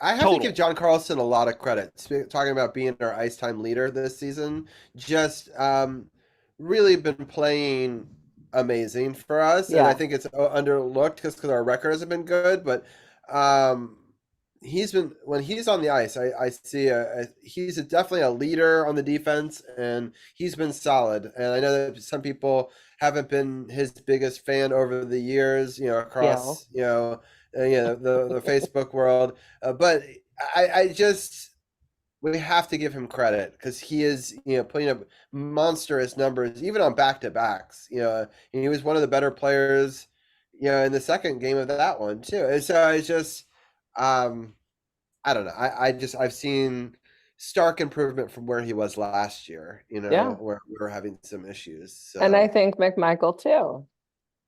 I have to give total. John Carlson a lot of credit. Talking about being our ice time leader this season, just really been playing amazing for us, and I Yeah. think it's underlooked because our record hasn't been good. But um, he's been when he's on the ice, I see he's definitely a leader on the defense, and he's been solid. And I know that some people haven't been his biggest fan over the years, Yeah. across the Facebook world. But I just we have to give him credit because he is putting up monstrous numbers even on back to backs. And he was one of the better players. In the second game of that one too. And so I just um, I don't know. I've seen stark improvement from where he was last year. Yeah. Where we were having some issues. And I So think McMichael too.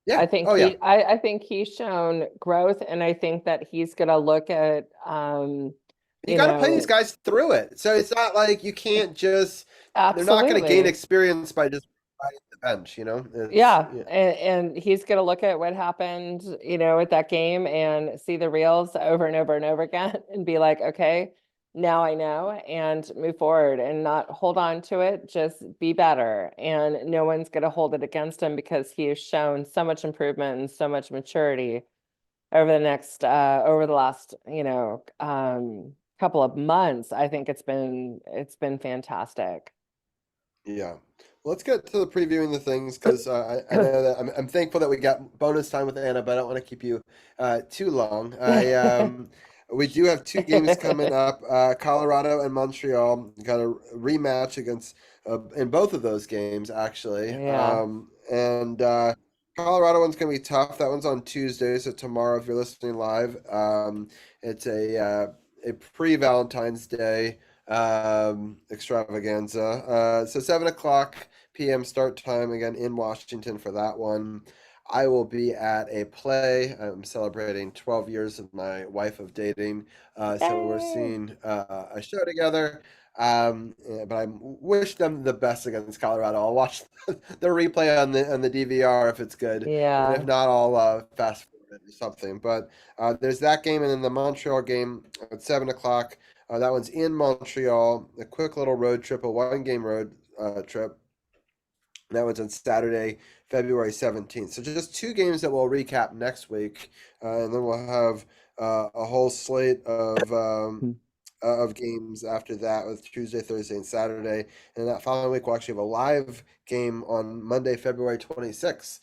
yeah. Oh yeah. I think he's shown growth, and I think that he's gonna look at You you got to play these know, guys through it. So it's not like you can't just. They're not going to gain absolutely. experience by just riding the bench. It's Yeah, and he's gonna look at what happened, at that game and see the reels over and over and over again and be like, okay, now I know, and move forward and not hold on to it, just be better. And no one's gonna hold it against him because he has shown so much improvement and so much maturity over the last, couple of months. I think it's been fantastic. yeah. Well, let's get to the previewing the things because I know that I'm thankful that we got bonus time with Anna, but I don't want to keep you too long. We do have two games coming up: Colorado and Montreal. Got a rematch against in both of those games actually, Yeah. and Colorado one's gonna be tough. That one's on Tuesday, so tomorrow if you're listening live. It's a pre-Valentine's Day extravaganza. So 7 o'clock p.m. start time again in Washington for that one. I will be at a play. I'm celebrating 12 years of my wife of dating. So we're Yay! seeing a show together. But I wish them the best against Colorado. I'll watch the replay on the DVR if it's good, and if Yeah. not, I'll fast forward it or something. But there's that game, and then the Montreal game at 7 o'clock. That one's in Montreal. A quick little road trip, a one-game road trip. That one's on Saturday, February 17th. So just two games that we'll recap next week, and then we'll have a whole slate of games after that with Tuesday, Thursday, and Saturday. And that following week, we'll actually have a live game on Monday, February 26th,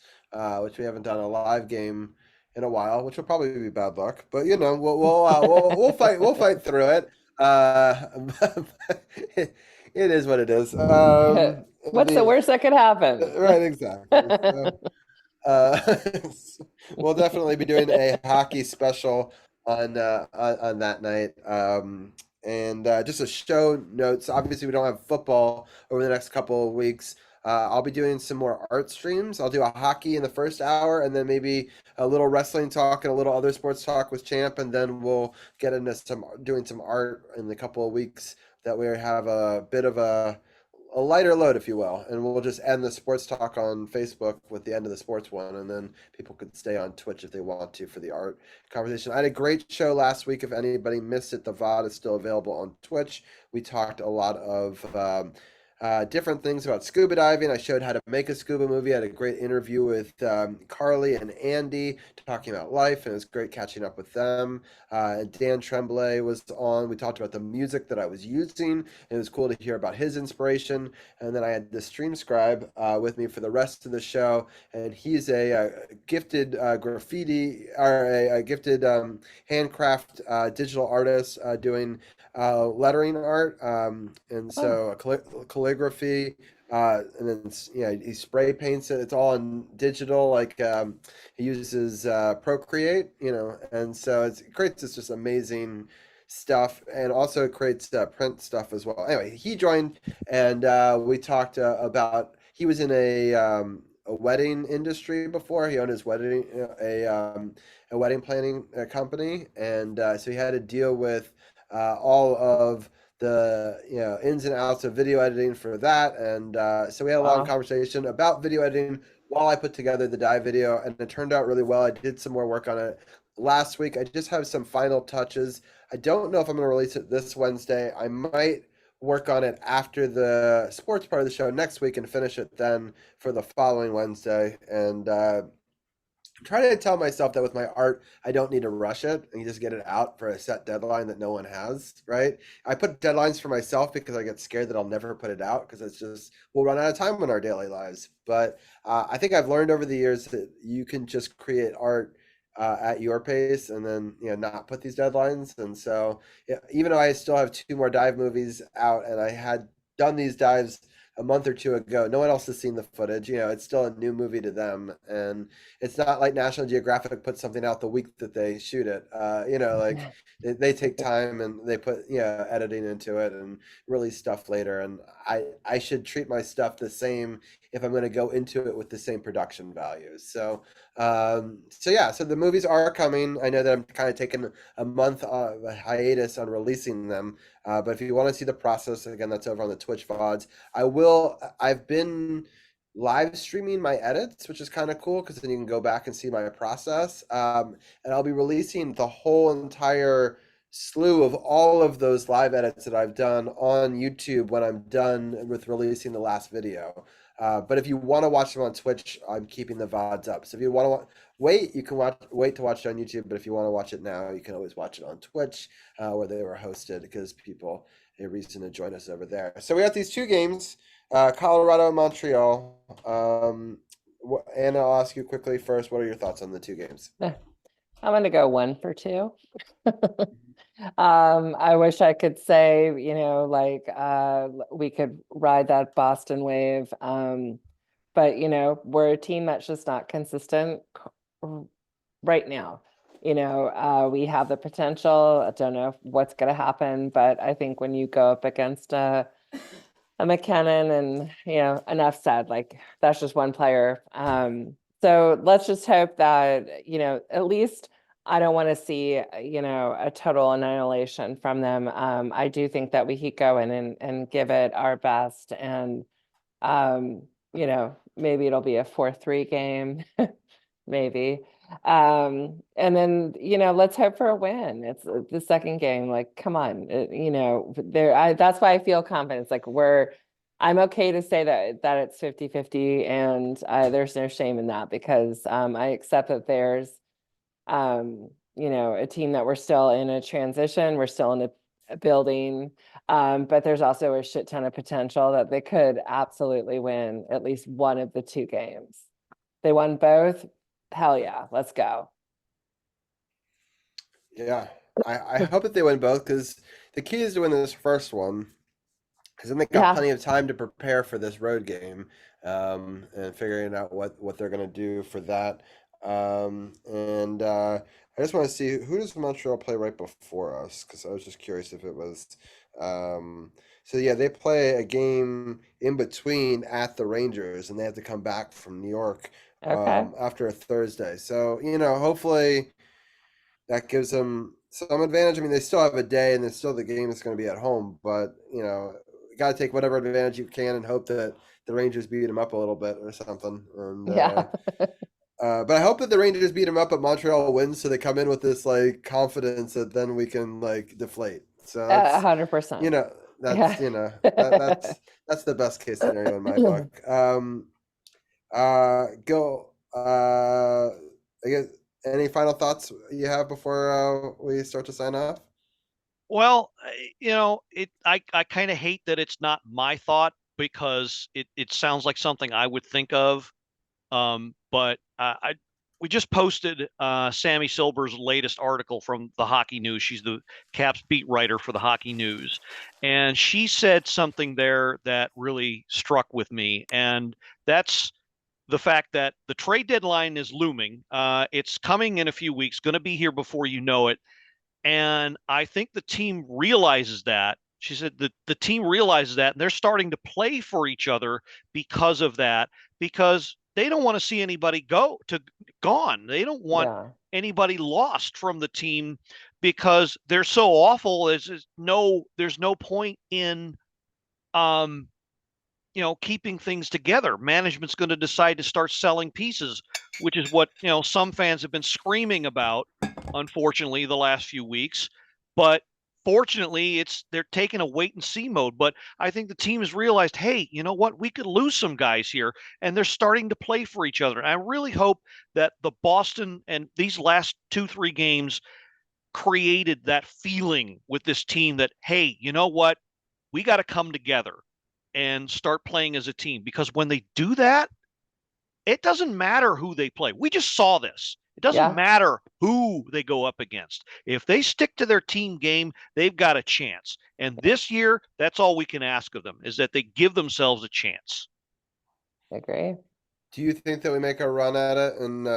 which we haven't done a live game in a while, which will probably be bad luck. But we'll fight through it. It, it is what it is. What's the worst that could happen? Right, exactly. So, uh, we'll definitely be doing a hockey special on that night. And just a show notes. Obviously, we don't have football over the next couple of weeks. I'll be doing some more art streams. I'll do a hockey in the first hour, and then maybe a little wrestling talk and a little other sports talk with Champ, and then we'll get into some doing some art in the couple of weeks that we have a bit of a lighter load, if you will, and we'll just end the sports talk on Facebook with the end of the sports one, and then people could stay on Twitch if they want to for the art conversation. I had a great show last week. If anybody missed it, the VOD is still available on Twitch. We talked a lot of different things about scuba diving. I showed how to make a scuba movie. I had a great interview with Carly and Andy talking about life, and it was great catching up with them. Dan Tremblay was on. We talked about the music that I was using. It was cool to hear about his inspiration. And then I had the stream scribe with me for the rest of the show, and he's a gifted graffiti or a gifted handcraft digital artist doing lettering art, and Oh, so calligraphy, and then he spray paints it. It's all in digital, like he uses Procreate, and so it creates this just amazing stuff, and also creates print stuff as well. Anyway, he joined, and we talked about. He was in a wedding industry before. He owned his wedding a wedding planning company, and so he had to deal with all of the ins and outs of video editing for that, and so we had a long wow. conversation about video editing while I put together the dive video, and it turned out really well. I did some more work on it last week. I just have some final touches. I don't know if I'm going to release it this Wednesday. I might work on it after the sports part of the show next week and finish it then for the following Wednesday, and try to tell myself that with my art, I don't need to rush it and you just get it out for a set deadline that no one has, right? I put deadlines for myself because I get scared that I'll never put it out because it's just, we'll run out of time in our daily lives. But I think I've learned over the years that you can just create art at your pace and then, not put these deadlines. And so, even though I still have two more dive movies out and I had done these dives a month or two ago, no one else has seen the footage. It's still a new movie to them, and it's not like National Geographic puts something out the week that they shoot it. Like they take time and they put editing into it and release stuff later. And I should treat my stuff the same if I'm going to go into it with the same production values. So the movies are coming. I know that I'm kind of taking a month of a hiatus on releasing them, but if you want to see the process, again, that's over on the Twitch VODs. I've been live streaming my edits, which is kind of cool because then you can go back and see my process. And I'll be releasing the whole entire slew of all of those live edits that I've done on YouTube when I'm done with releasing the last video. But if you want to watch them on Twitch, I'm keeping the VODs up. So if you want to wait, you can wait to watch it on YouTube. But if you want to watch it now, you can always watch it on Twitch, where they were hosted because people a reason to join us over there. So we got these two games, Colorado and Montreal. Anna, I'll ask you quickly first. What are your thoughts on the two games? I'm gonna go 1 for 2. I wish I could say, we could ride that Boston wave. but we're a team that's just not consistent right now. We have the potential. I don't know what's going to happen, but I think when you go up against a McKinnon and, enough said, like that's just one player. So let's just hope that, at least I don't want to see, a total annihilation from them. I do think that we could go in and give it our best, and maybe it'll be a 4-3 game, maybe. And then, let's hope for a win. It's the second game. Like, come on, that's why I feel confident. It's like I'm okay to say that it's 50-50, and there's no shame in that, because I accept that there's a team that we're still in a transition, we're still in a building, but there's also a shit ton of potential that they could absolutely win at least one of the two games. They won both. Hell yeah, let's go. Yeah, I hope that they win both, because the key is to win this first one, because then they got Yeah, plenty of time to prepare for this road game, and figuring out what they're going to do for that. And I just want to see, who does Montreal play right before us, because I was just curious if it was. So yeah, they play a game in between at the Rangers, and they have to come back from New York okay. after a Thursday. So hopefully that gives them some advantage. I mean, they still have a day, and still the game is going to be at home, but you got to take whatever advantage you can and hope that the Rangers beat them up a little bit or something. And Yeah. but I hope that the Rangers beat them up, but Montreal wins, so they come in with this like confidence that then we can like deflate. So that's 100%. that's Yeah. that's the best case scenario in my book. Gil, I guess, any final thoughts you have before we start to sign off? Well, I kind of hate that it's not my thought, because it sounds like something I would think of. But we just posted Sammy Silver's latest article from the Hockey News. She's the Caps beat writer for the Hockey News, and she said something there that really struck with me, and that's the fact that the trade deadline is looming. It's coming in a few weeks, going to be here before you know it, and I think the team realizes that. She said that the team realizes that, and they're starting to play for each other because of that, because they don't want to see anybody gone. They don't want Yeah. anybody lost from the team, because they're so awful. There's no point in um keeping things together. Management's going to decide to start selling pieces, which is what, some fans have been screaming about, unfortunately, the last few weeks. But fortunately, they're taking a wait and see mode. But I think the team has realized, hey, you know what? We could lose some guys here, and they're starting to play for each other. And I really hope that the Boston and these last 2-3 games created that feeling with this team that, hey, you know what? We got to come together and start playing as a team, because when they do that, it doesn't matter who they play. We just saw this. It doesn't Yeah. matter who they go up against. If they stick to their team game, they've got a chance. And this year, that's all we can ask of them, is that they give themselves a chance. I agree. Do you think that we make a run at it and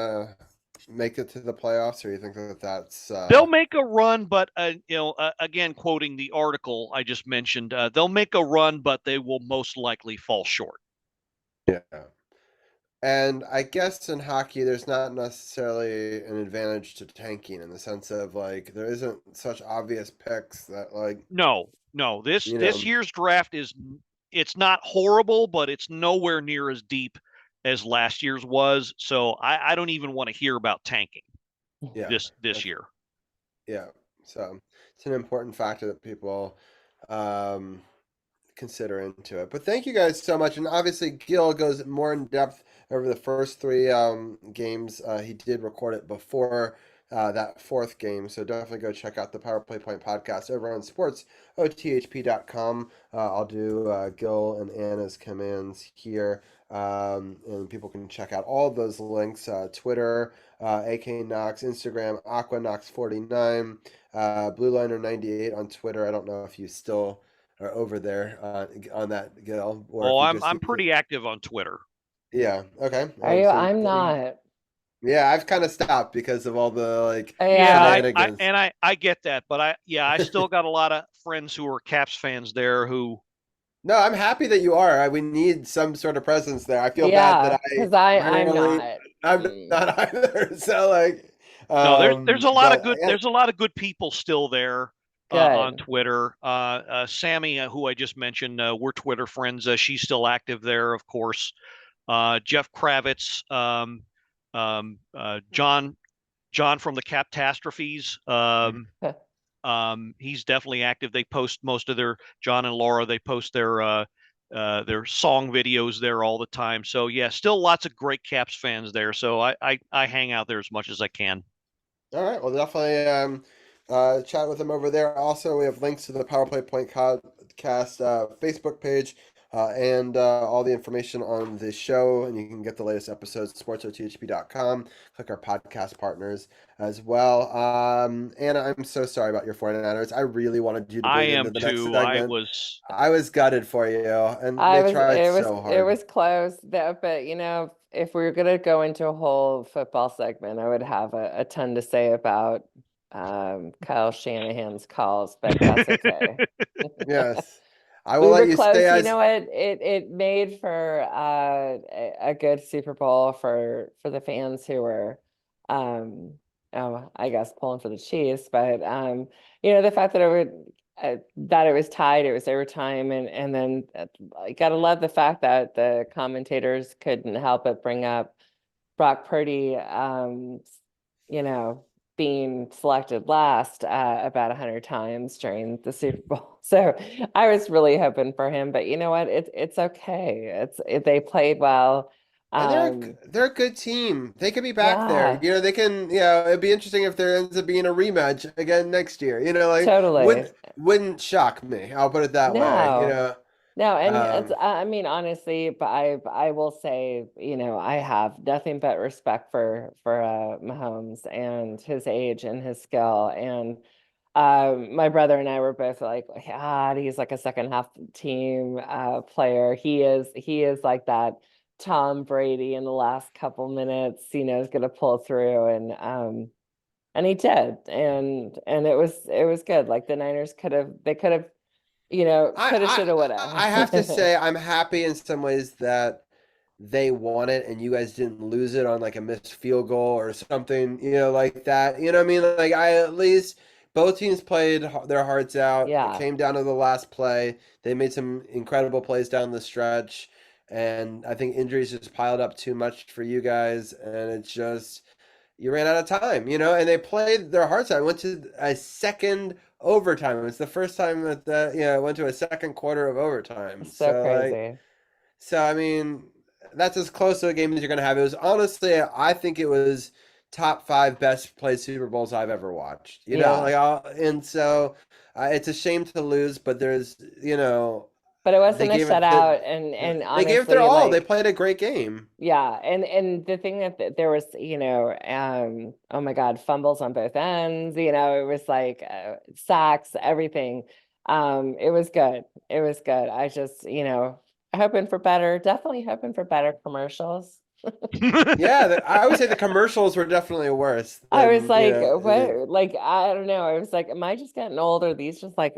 make it to the playoffs, or you think that that's They'll make a run, but again, quoting the article I just mentioned, they'll make a run, but they will most likely fall short. yeah? And I guess in hockey, there's not necessarily an advantage to tanking, in the sense of like there isn't such obvious picks that like No. This you this know year's draft it's not horrible, but it's nowhere near as deep as last year's was. So I don't even want to hear about tanking yeah this year. yeah. So it's an important factor that people um, consider into it. But thank you guys so much. And obviously, Gil goes more in depth over the first three games. He did record it before that fourth game. So definitely go check out the Power Play Point podcast over on sportsothp.com. I'll do Gil and Anna's commands here. And people can check out all of those links, Twitter, AK Knox, Instagram, Aquanox49, Blue Liner 98 on Twitter. I don't know if you still are over there on that, Gil, or Oh, if you I'm just I'm use it. pretty active on Twitter. Yeah. Okay. Are you? So I'm not. yeah, I've kind of stopped because of all the like Yeah, Yeah. shenanigans. I get that, but I still got a lot of friends who are Caps fans there who No, I'm happy that you are. We need some sort of presence there. I feel bad that Yeah, I because I'm rarely, not. I'm Mm, not either. So like, no, there's a lot of but good yeah, there's a lot of good people still there on good. Twitter. Sammy, who I just mentioned, we're Twitter friends. She's still active there, of course. Jeff Kravitz, John from the Captastrophes. He's definitely active. They post most of their John and Laura. They post their song videos there all the time. So yeah, still lots of great Caps fans there. So I hang out there as much as I can. all right. Well, definitely chat with them over there. Also, we have links to the Power Play Point Podcast Facebook page and all the information on the show. And you can get the latest episodes at sportsothp.com. Click our podcast partners as well. And I'm so sorry about your 49ers. I really wanted you to I bleed into am the next too. I segment. was I was gutted for you, and I they was tried so it hard. was close though, but if we were gonna go into a whole football segment, I would have a ton to say about Kyle Shanahan's calls, but that's okay. Yes. I will We let were you stay close. You as know what? It made for a good Super Bowl for the fans who were um I guess pulling for the Chiefs, but the fact that it was tied, it was overtime, and then I gotta love the fact that the commentators couldn't help but bring up Brock Purdy, you know, being selected last about 100 times during the Super Bowl. So I was really hoping for him, but you know what? It's okay. They played well. and Um, they're a good team. They could be back there. yeah, They can. It'd be interesting if there ends up being a rematch again next year. Like totally. wouldn't shock me. I'll put it that way. No. No, and Um, I mean honestly, but I will say, I have nothing but respect for Mahomes and his age and his skill. And my brother and I were both like, God, he's like a second half team player. He is like that Tom Brady in the last couple minutes, is gonna pull through, and he did. And it was good. Like the Niners could have coulda, I shoulda, I have to woulda. say I'm happy in some ways that they won it and you guys didn't lose it on like a missed field goal or something, like that. You know what I mean? Like I at least both teams played their hearts out. It Yeah, came down to the last play. They made some incredible plays down the stretch, and I think injuries just piled up too much for you guys, and it's just you ran out of time, and they played their hearts out. Went to a second overtime. It's the first time that went to a second quarter of overtime. so So like crazy. so I mean, that's as close to a game as you're gonna have. It was honestly, I think it was top five best played Super Bowls I've ever watched. Yeah, And so it's a shame to lose, but there's but it they wasn't a gave it the, shutout, and they gave it their honestly, all. They like, played a great game. yeah, and the thing that there was, oh my God, fumbles on both ends. It was like sacks, everything. It was good. It was good. I just, hoping for better. Definitely hoping for better commercials. Yeah, I would say the commercials were definitely worse I was than like, what? Like, I don't know. I was like, am I just getting old? Or are these just like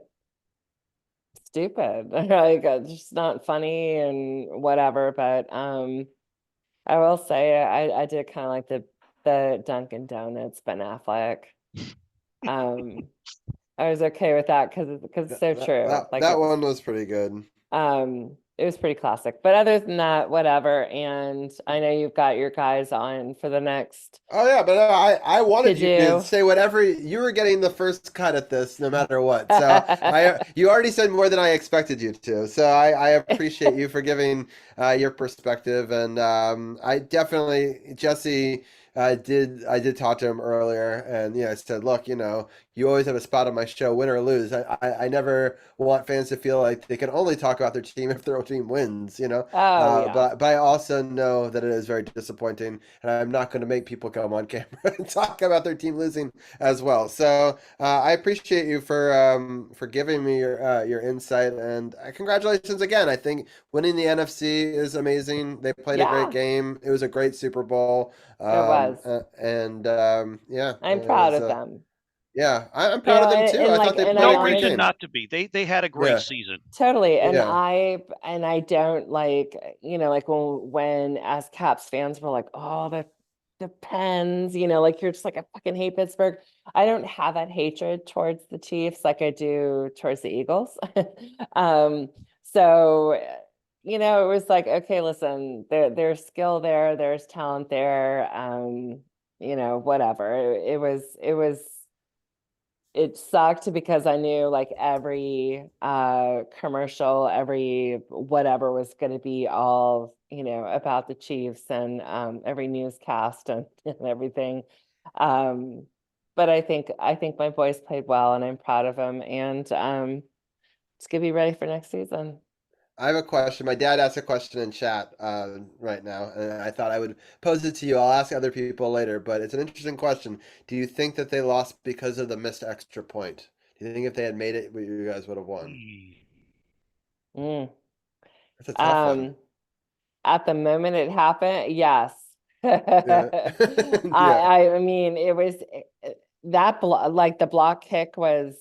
stupid? Like, just not funny and whatever. But I will say I did kind of like the Dunkin' Donuts Ben Affleck. Um, I was okay with that because it's that, so that true. that Like that one was pretty good. it was pretty classic. But other than that, whatever. And I know you've got your guys on for the next Oh yeah, but I to wanted you to do. say whatever you were getting the first cut at this, no matter what. So you already said more than I expected you to. So I appreciate you for giving your perspective, and I definitely Jesse I did talk to him earlier, and I said, look, you always have a spot on my show, win or lose. I never want fans to feel like they can only talk about their team if their team wins, you know. Oh yeah. But I also know that it is very disappointing, and I'm not going to make people come on camera and talk about their team losing as well. So I appreciate you for giving me your insight, and congratulations again. I think winning the NFC is amazing. They played a great Yeah, game. It was a great Super Bowl. it was. And yeah, I'm it proud was. of them. I'm proud of them too. And I thought like, they and played I a No great reason game. honestly, not to be. They had a great Yeah, season. totally. yeah, And I don't like, like when as Caps fans were like, oh, the Pens, like you're just like, I fucking hate Pittsburgh. I don't have that hatred towards the Chiefs like I do towards the Eagles. Um, so it was like, okay, listen, there's skill there, there's talent there. Whatever. It sucked because I knew like every commercial, every whatever was going to be all, about the Chiefs and every newscast and everything. Um, but I think my boys played well and I'm proud of them and just gonna be ready for next season. I have a question. My dad asked a question in chat right now, and I thought I would pose it to you. I'll ask other people later, but it's an interesting question. Do you think that they lost because of the missed extra point? Do you think if they had made it, you guys would have won? Mm. That's a tough one. Um, at the moment it happened, yes. Yeah, I yeah. I mean it was that like the block kick was,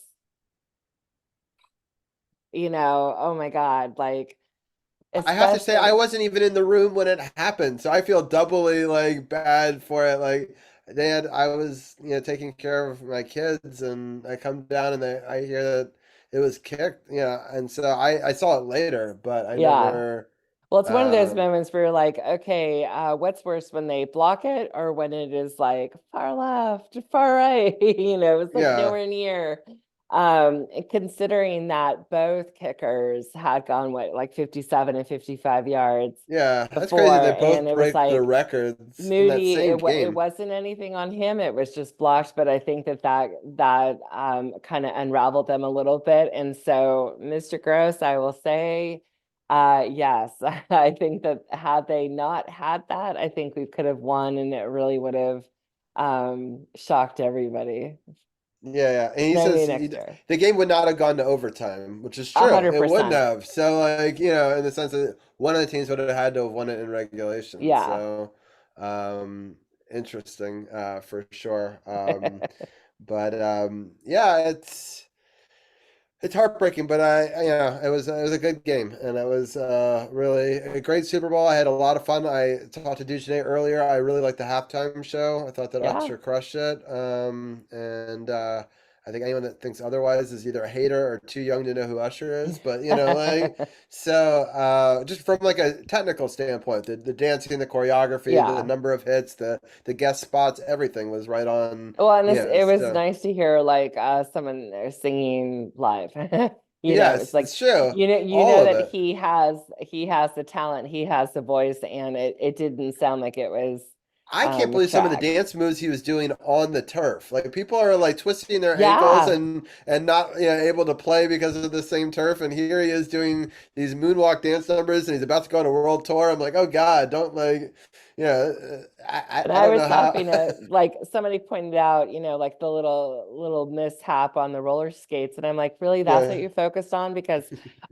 oh my God, like I have to say, I especially, wasn't even in the room when it happened, so I feel doubly like bad for it. Like I was, taking care of my kids, and I come down and I hear that it was kicked, and so I saw it later, but I yeah. never, Well, it's one of those um, moments where you're like, okay, what's worse when they block it or when it is like far left, far right? It's like yeah, nowhere near. And considering that both kickers had gone what, like 57 and 55 yards yeah. That's crazy. before, They and both it was break the like records in that Moody, same it game. wasn't anything on him. It was just blocked, but I think that kind of unraveled them a little bit. And so, Mr. Gross, I will say, yes, I think that had they not had that, I think we could have won, and it really would have shocked everybody. Yeah, yeah. And he Maybe says next year, the game would not have gone to overtime, which is a true. hundred It wouldn't percent. have. So, like, in the sense that one of the teams would have had to have won it in regulation. Yeah. So, um, interesting, for sure. But yeah, it's heartbreaking, but it was a good game, and it was really a great Super Bowl. I had a lot of fun. I talked to Dude today earlier. I really liked the halftime show. I thought that Yeah. Usher crushed it, and I think anyone that thinks otherwise is either a hater or too young to know who Usher is. But like so, just from like a technical standpoint, the dancing, the choreography, the Yeah. number of hits, the guest spots, everything was right on. Well, and Yeah, it was so nice to hear like someone there singing live. It's yes, like it's true. you All know of that it. he has the talent, he has the voice, and it didn't sound like it was I can't believe some of the tracked. dance moves he was doing on the turf. Like people are like twisting their ankles Yeah. and not able to play because of the same turf. And here he is doing these moonwalk dance numbers, and he's about to go on a world tour. I'm like, oh God, don't like, And I I don't was know how. happy to like somebody pointed out, like the little mishap on the roller skates. And I'm like, really, that's what Yeah, you're focused on? Because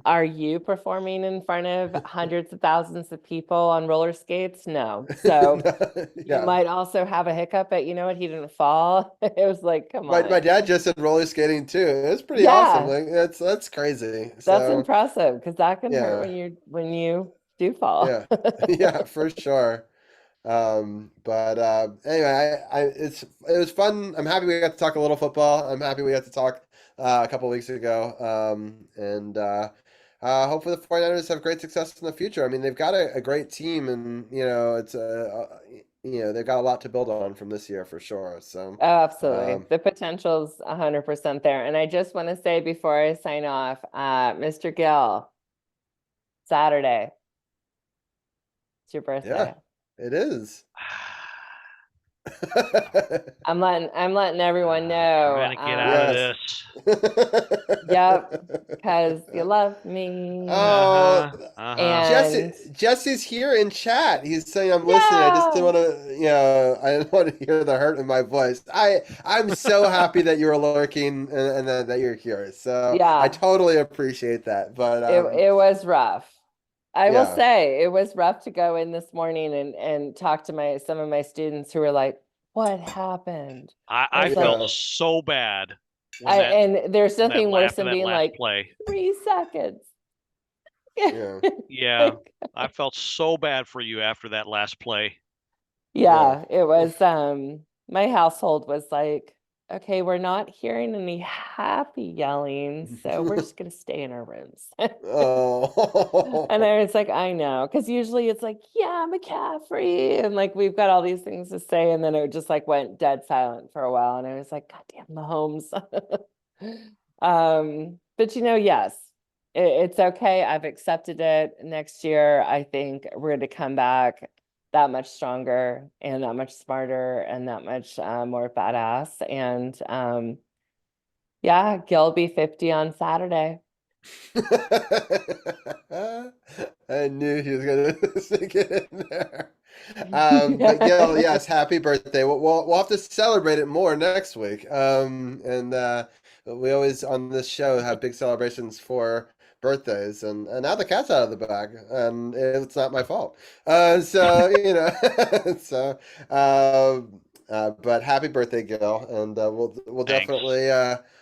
are you performing in front of hundreds of thousands of people on roller skates? No. So you yeah. might also have a hiccup, but you know what? He didn't fall. It was like, come My on. dad just said roller skating too. It's pretty awesome. Yeah, Like that's crazy. that's So impressive because that can hurt yeah, when you do fall. yeah, yeah, for sure. But anyway, it was fun. I'm happy we got to talk a little football. I'm happy we got to talk a couple weeks ago. And hopefully the 49ers have great success in the future. I mean, they've got a great team, and it's they've got a lot to build on from this year for sure. So, Oh, absolutely. um, The potential's 100% there. And I just want to say before I sign off, Mr. Gill, Saturday, it's your yeah, birthday. it is. I'm letting everyone Trying know. to get out of Yes. this. Yep, because you love me. Oh, Uh-huh. Uh-huh. Jesse, And Jesse's here in chat. He's saying, "I'm listening. I just didn't yeah, want to, I didn't want to hear the hurt in my voice." I'm so happy that you were lurking and that you're here. So I yeah, totally appreciate that. But it was rough. I will yeah, say it was rough to go in this morning and talk to some of my students who were like, "What happened?" I I was like, felt yeah, so bad when that and there's nothing worse after than that being last like play. 3 seconds. yeah, Yeah, Like, I felt so bad for you after that last play. yeah. yeah, it was Oof. my household was like, okay, we're not hearing any happy yelling, so we're just gonna stay in our rooms. And Oh, I was like, I know, because usually it's like, yeah, McCaffrey, and like we've got all these things to say, and then it just like went dead silent for a while, and I was like, God damn, Mahomes. But yes, it's okay. I've accepted it. Next year, I think we're going to come back that much stronger and that much smarter and that much more badass. And yeah, Gil be 50 on Saturday. I knew he was gonna stick it in there. But Gil, Yeah. yes, happy birthday. We'll have to celebrate it more next week. And we always on this show have big celebrations for birthdays, and now the cat's out of the bag, and it's not my fault. So so. But happy birthday, Gil, and we'll Thanks. definitely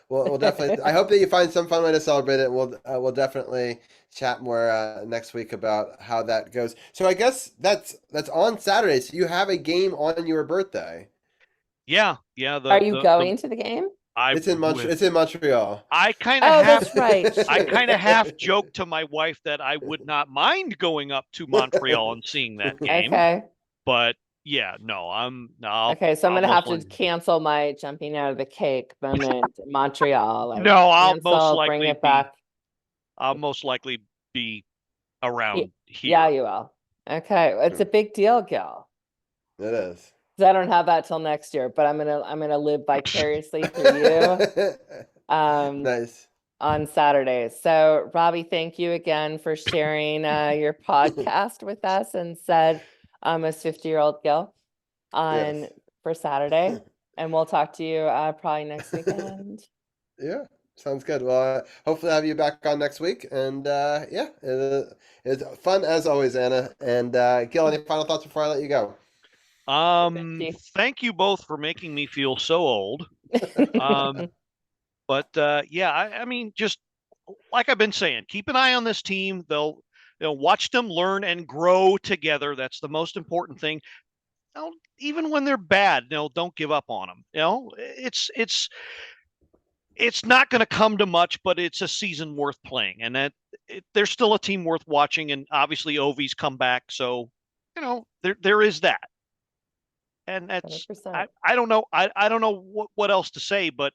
we'll definitely. I hope that you find some fun way to celebrate it. We'll definitely chat more next week about how that goes. So I guess that's on Saturday. So you have a game on your birthday. Yeah, yeah, Are you going to the game? I It's in Montreal. It's in Montreal. I kind of Oh, half that's right. I Shoot. kind of half joked to my wife that I would not mind going up to Montreal and seeing that game, Okay. but yeah, no, I'm no, Okay, so I'm I'll gonna most have to likely cancel my jumping out of the cake moment in Montreal. Like no, cancel, bring it back. I'll most likely be Y- around Yeah, here. you will. Okay, it's a It big deal, Gil. is. 'Cause I don't have that till next year, but I'm gonna live vicariously through you um Nice. on Saturdays. So Robbie, thank you again for sharing your podcast with us and said as 50-year-old Gil on Yes. for Saturday. And we'll talk to you probably next weekend. Yeah. Sounds good. Well, hopefully I'll have you back on next week. And yeah, it's fun as always, Anna. And Gil, any final thoughts before I let you go? Thank you both for making me feel so old. Um, but yeah, I mean, just like I've been saying, keep an eye on this team. They'll watch them learn and grow together. That's the most important thing. Even when they're bad, don't give up on them. It's not going to come to much, but it's a season worth playing, and they're still a team worth watching. And obviously, Ovi's come back, so there is that. And that's 100%. I don't know I don't know what else to say, but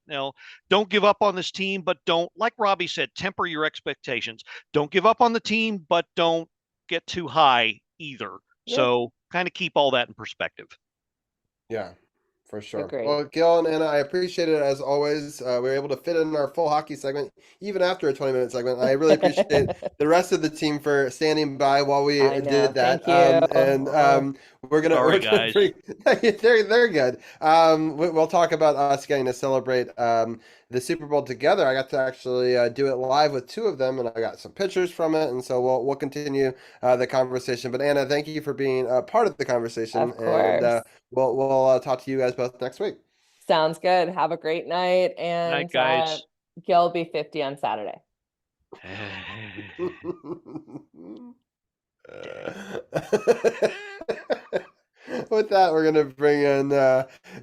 don't give up on this team, but don't, like Robbie said, temper your expectations. Don't give up on the team, but don't get too high either. Yeah, So kind of keep all that in perspective. Yeah, for sure. agree. Well, Gil and Anna, I appreciate it as always. We were able to fit in our full hockey segment, even after a 20-minute segment. I really appreciate the rest of the team for standing by while we I know. did that. Thank you. And we're Sorry, gonna guys. bring they're good. We'll talk about us getting to celebrate the Super Bowl together. I got to actually do it live with two of them, and I got some pictures from it. And so we'll continue the conversation. But Anna, thank you for being a part of the conversation, Of and course. we'll talk to you guys both next week. Sounds good. Have a great night. Night, And guys. Gil be 50 on Saturday. With that, we're gonna bring in